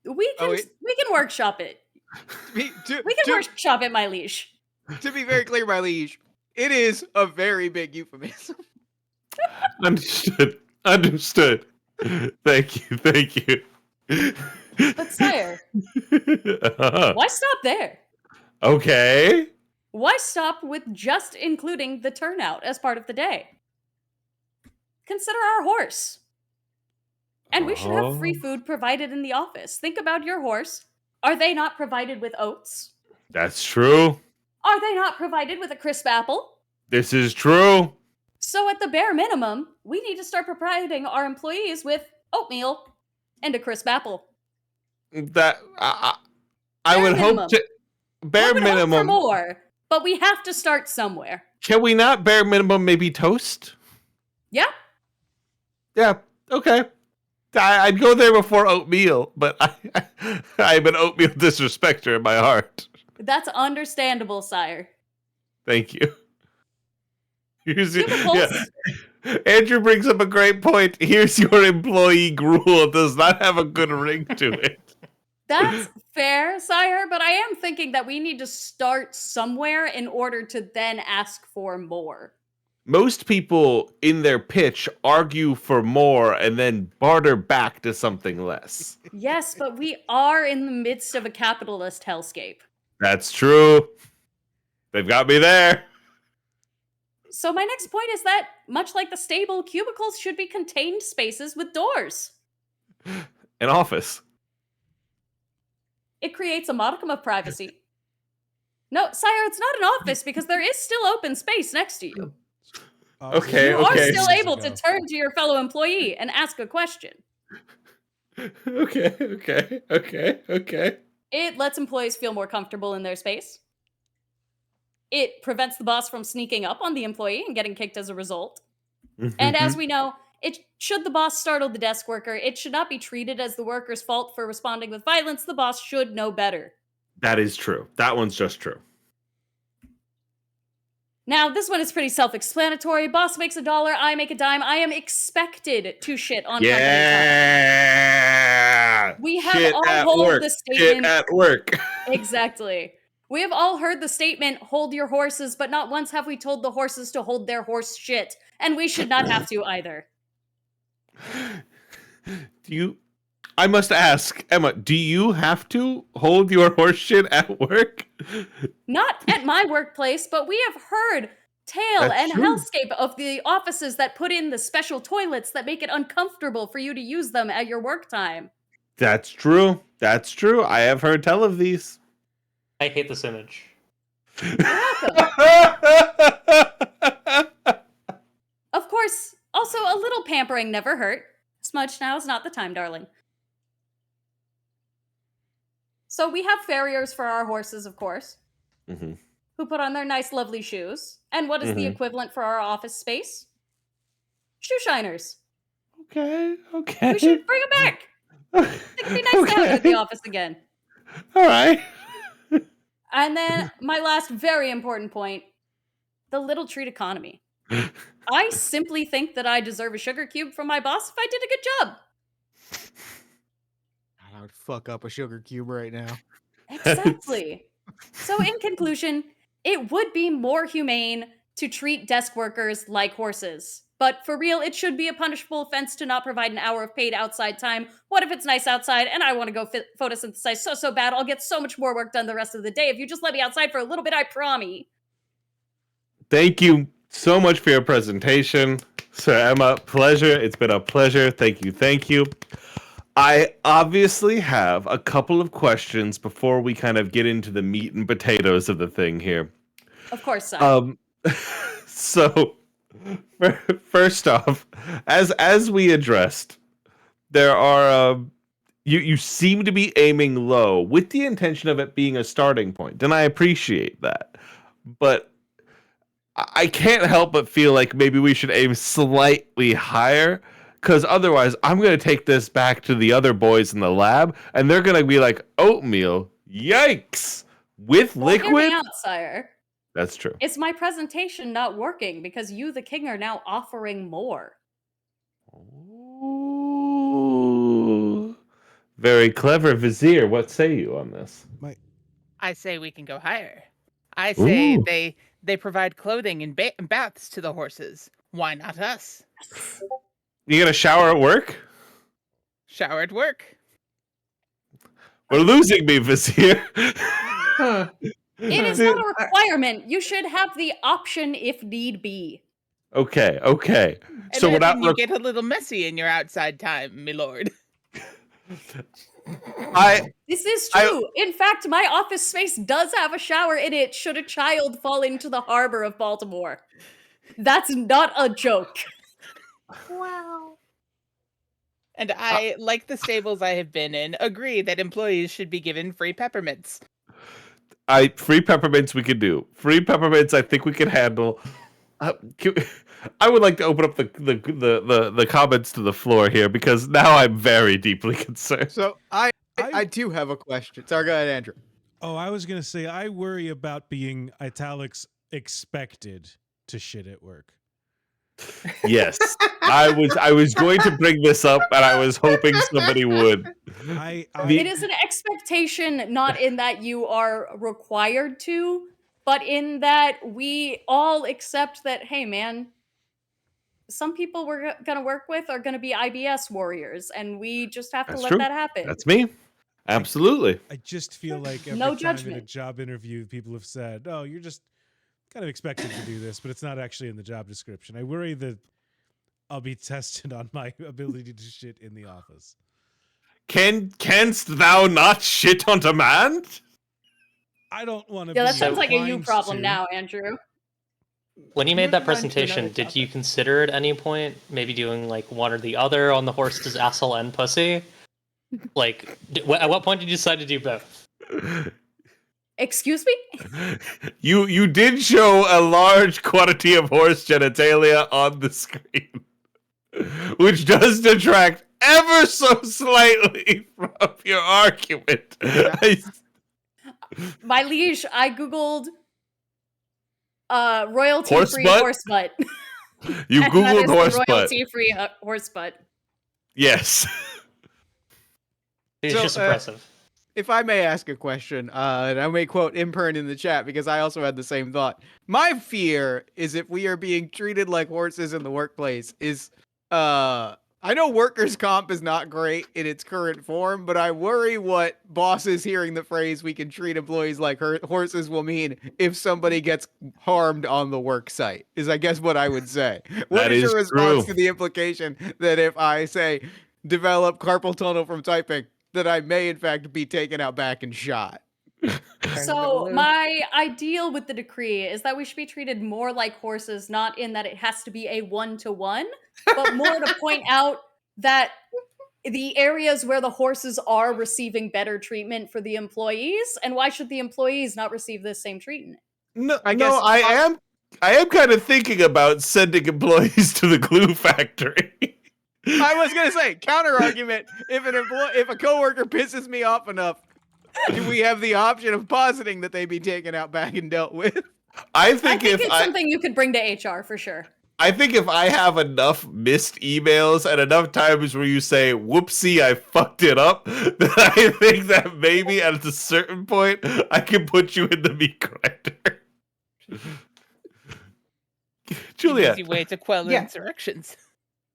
We can workshop it. To be- to- We can to- workshop it, my liege. To be very clear, my liege, It is a very big euphemism. Understood. Understood. Thank you. Thank you. But sire, why stop there? Okay. Why stop with just including the turnout as part of the day? Consider our horse. And we should have free food provided in the office. Think about your horse. Are they not provided with oats? That's true. Are they not provided with a crisp apple? This is true. So at the bare minimum, we need to start providing our employees with oatmeal and a crisp apple. That I Bare would minimum. hope to bare One would hope for minimum. more, but we have to start somewhere. Can we not bare minimum maybe toast? Yeah? Yeah. Okay. I'd go there before oatmeal, but I'm an oatmeal disrespecter in my heart. That's understandable, sire. Thank you. Cubicles? Andrew brings up a great point. Here's your employee gruel. It does not have a good ring to it. That's fair, sire, but I am thinking that we need to start somewhere in order to then ask for more. Most people in their pitch argue for more and then barter back to something less. Yes, but we are in the midst of a capitalist hellscape. That's true. They've got me there. So my next point is that, much like the stable, cubicles should be contained spaces with doors. An office. It creates a modicum of privacy. No, sire, it's not an office because there is still open space next to you. Okay, You okay. are still able to turn to your fellow employee and ask a question. Okay. It lets employees feel more comfortable in their space. It prevents the boss from sneaking up on the employee and getting kicked as a result. And as we know, should the boss startle the desk worker, it should not be treated as the worker's fault for responding with violence. The boss should know better. That is true. That one's just true. Now, this one is pretty self-explanatory. Boss makes $1, I make a dime. I am expected to shit on company time. Yeah. We have Shit all at heard work. the statement. Shit at work. Exactly. We have all heard the statement, hold your horses, but not once have we told the horses to hold their horse shit. And we should not have to either. I must ask, Emma, do you have to hold your horse shit at work? Not at my workplace, but we have heard tale That's and true. hellscape of the offices that put in the special toilets that make it uncomfortable for you to use them at your work time. That's true. That's true. I have heard tell of these. I hate this image. Of course, also a little pampering never hurt. Smudge now is not the time, darling. So we have farriers for our horses, of course, Mm-hmm. who put on their nice, lovely shoes. And what is the equivalent for our office space? Shoe shiners. Okay. We should bring them back. It could be nice to have you at the office again. All right. And then my last very important point, the little treat economy. I simply think that I deserve a sugar cube from my boss if I did a good job. I would fuck up a sugar cube right now. Exactly. So in conclusion, it would be more humane to treat desk workers like horses. But for real, it should be a punishable offense to not provide an hour of paid outside time. What if it's nice outside and I want to go photosynthesize so bad? I'll get so much more work done the rest of the day if you just let me outside for a little bit, I promise. Thank you so much for your presentation, Sir Emma. Pleasure. It's been a pleasure. Thank you. I obviously have a couple of questions before we kind of get into the meat and potatoes of the thing here. Of course, son. So first off, as we addressed, there are you seem to be aiming low with the intention of it being a starting point, and I appreciate that. But I can't help but feel like maybe we should aim slightly higher, because otherwise I'm going to take this back to the other boys in the lab, and they're going to be like, oatmeal, yikes, with liquid? Hear me out, sire. That's true. It's my presentation not working because you, the king, are now offering more. Ooh. Very clever, Vizier. What say you on this? I say we can go higher. I say Ooh. they provide clothing and baths to the horses. Why not us? You gonna shower at work? Shower at work. We're losing me, Vizier. Huh. It is not a requirement. You should have the option if need be. Okay. And So we're not. you get a little messy in your outside time, my lord. This is true. In fact, my office space does have a shower in it should a child fall into the harbor of Baltimore. That's not a joke. Wow. And I, like the stables I have been in, agree that employees should be given free peppermints. Free peppermints we can do. Free peppermints I think we can handle. I would like to open up the comments to the floor here because now I'm very deeply concerned. So I do have a question. Sorry, go ahead, Andrew. Oh, I was gonna say I worry about being italics expected to shit at work. Yes, I was going to bring this up, and I was hoping somebody would. It is an expectation, not in that you are required to, but in that we all accept that, hey, man, some people we're going to work with are going to be IBS warriors, and we just have to let that happen. That's me. Absolutely. I just feel like every No time judgment. in a job interview, people have said, "Oh, you're just kind of expected to do this," but it's not actually in the job description. I worry that I'll be tested on my ability to shit in the office. Canst thou not shit on demand? I don't want to. Yeah, that be sounds like a you inclined problem to. now, Andrew. When you made that Moving on to presentation, another did you topic. consider at any point maybe doing like one or the other on the horse's asshole and pussy? Like, at what point did you decide to do both? Excuse me? You did show a large quantity of horse genitalia on the screen, which does detract ever so slightly from your argument. My liege, I googled royalty-free Horse horse butt. You And that googled is the horse butt. royalty-free horse butt. Yes. It's So, just impressive. If I may ask a question, and I may quote Impern in the chat because I also had the same thought. My fear is if we are being treated like horses in the workplace is, I know workers' comp is not great in its current form, but I worry what bosses hearing the phrase "we can treat employees like horses" will mean if somebody gets harmed on the work site, is I guess what I would say. What That is your is response true. to the implication that if I say develop carpal tunnel from typing, that I may in fact be taken out back and shot? So my ideal with the decree is that we should be treated more like horses, not in that it has to be a one-to-one, but more to point out that the areas where the horses are receiving better treatment for the employees, and why should the employees not receive this same treatment? No, I guess- I am kind of thinking about sending employees to the glue factory. I was gonna say counter argument. If a coworker pisses me off enough, do we have the option of positing that they be taken out back and dealt with? I think it's something you could bring to HR for sure. I think if I have enough missed emails and enough times where you say, "Whoopsie, I fucked it up," then I think that maybe at a certain point I can put you in the meat grinder. Juliet. Easy way to quell Yeah. insurrections.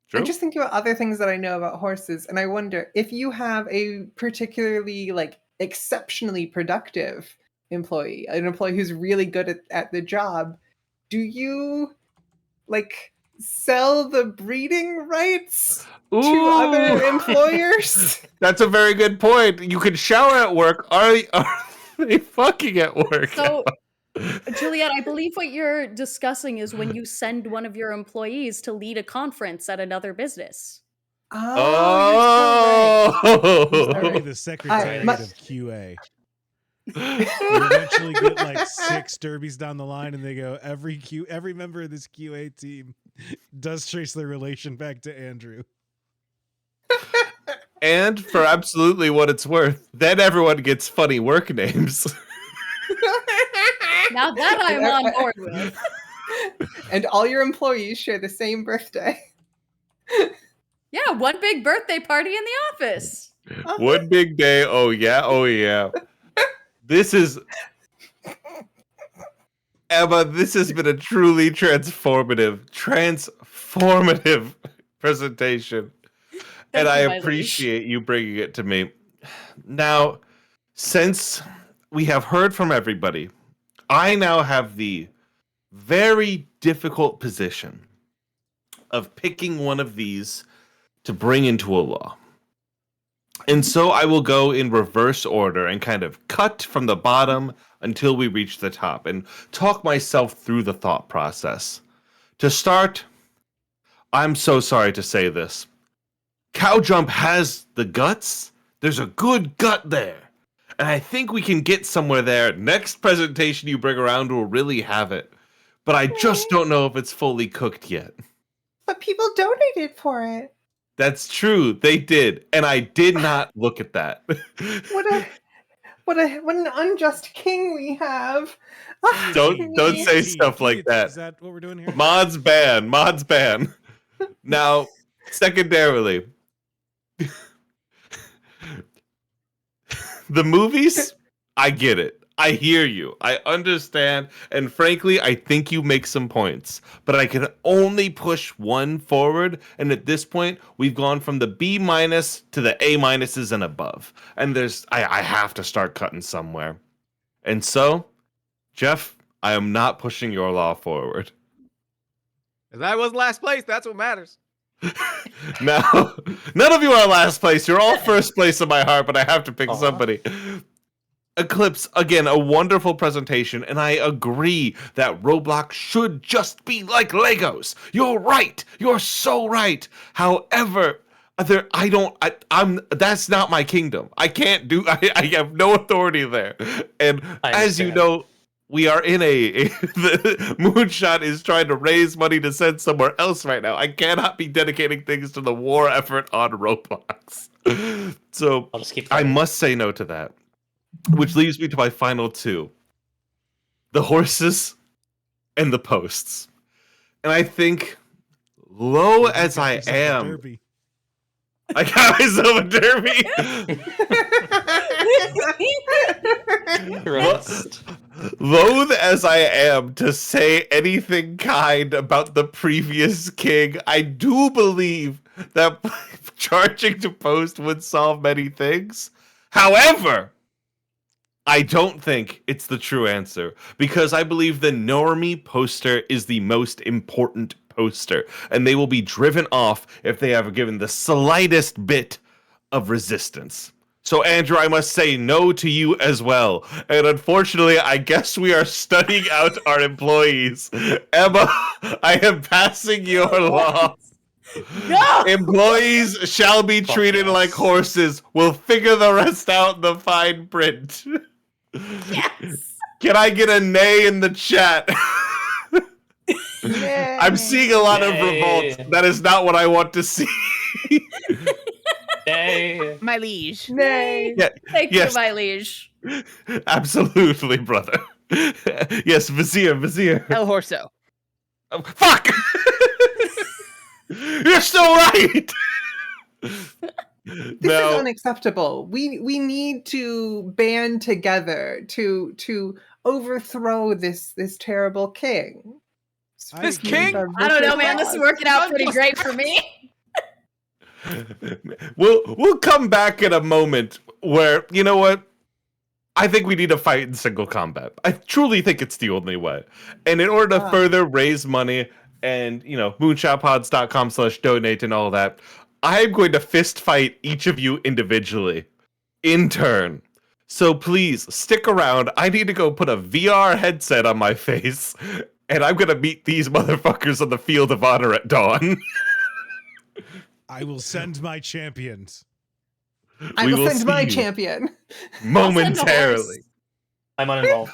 True. I'm just thinking about other things that I know about horses, and I wonder if you have a particularly exceptionally productive employee, an employee who's really good at the job, do you sell the breeding rights to other employers? That's a very good point. You can shower at work. Are they fucking at work? So, Juliet, I believe what you're discussing is when you send one of your employees to lead a conference at another business. Oh, I'll be the secretariat of QA. You eventually get 6 derbies down the line, and they go, every member of this QA team does trace their relation back to Andrew. And for absolutely what it's worth, then everyone gets funny work names. Now that I'm on board with. And all your employees share the same birthday. Yeah, one big birthday party in the office. One big day. Oh yeah. This is Emma, this has been a truly transformative presentation. And I you, my liege. appreciate you bringing it to me. Now, since we have heard from everybody, I now have the very difficult position of picking one of these to bring into a law. And so I will go in reverse order and kind of cut from the bottom until we reach the top and talk myself through the thought process. To start, I'm so sorry to say this. Cow Jump has the guts. There's a good gut there. And I think we can get somewhere there. Next presentation you bring around will really have it. But I just don't know if it's fully cooked yet. But people donated for it. That's true. They did. And I did not look at that. What an unjust king we have. Don't say stuff like that. Is that what we're doing here? Mods ban. Now, secondarily, the movies, I get it. I hear you. I understand. And frankly, I think you make some points. But I can only push one forward. And at this point, we've gone from the B- to the A- and above. And I have to start cutting somewhere. And so, Jeff, I am not pushing your law forward. If I was last place, that's what matters. Now, none of you are last place. You're all first place in my heart, but I have to pick somebody. Eclipse, again, a wonderful presentation, and I agree that Roblox should just be like Legos. You're right. You're so right. However, that's not my kingdom. I can't do. I have no authority there. And as you know, we are in the Moonshot is trying to raise money to send somewhere else right now. I cannot be dedicating things to the war effort on Roblox. So I must say no to that. Which leads me to my final two. The horses and the posts. And I think, low as I am... I got myself a derby! Loath as I am to say anything kind about the previous king, I do believe that charging to post would solve many things. However... I don't think it's the true answer because I believe the normie poster is the most important poster and they will be driven off if they have given the slightest bit of resistance. So Andrew, I must say no to you as well. And unfortunately, I guess we are studying out our employees. Emma, I am passing your law. No! Employees shall be treated like horses. We'll figure the rest out in the fine print. Yes. Can I get a nay in the chat? I'm seeing a lot of revolt. That is not what I want to see. Nay. My liege. Nay. Yeah, Thank yes. you, my liege. Absolutely, brother. Yes, Vizier. El Horso. Oh, fuck! You're still right! This is unacceptable. We need to band together to overthrow this terrible king. This king? I don't know, man. This is working out pretty great for me. We'll come back in a moment where, you know what? I think we need to fight in single combat. I truly think it's the only way. And in order to further raise money and, moonshotpods.com/donate and all that, I'm going to fist fight each of you individually in turn. So please stick around. I need to go put a VR headset on my face and I'm going to meet these motherfuckers on the field of honor at dawn. I will send my champions. I will send my champion. Momentarily. I'm uninvolved.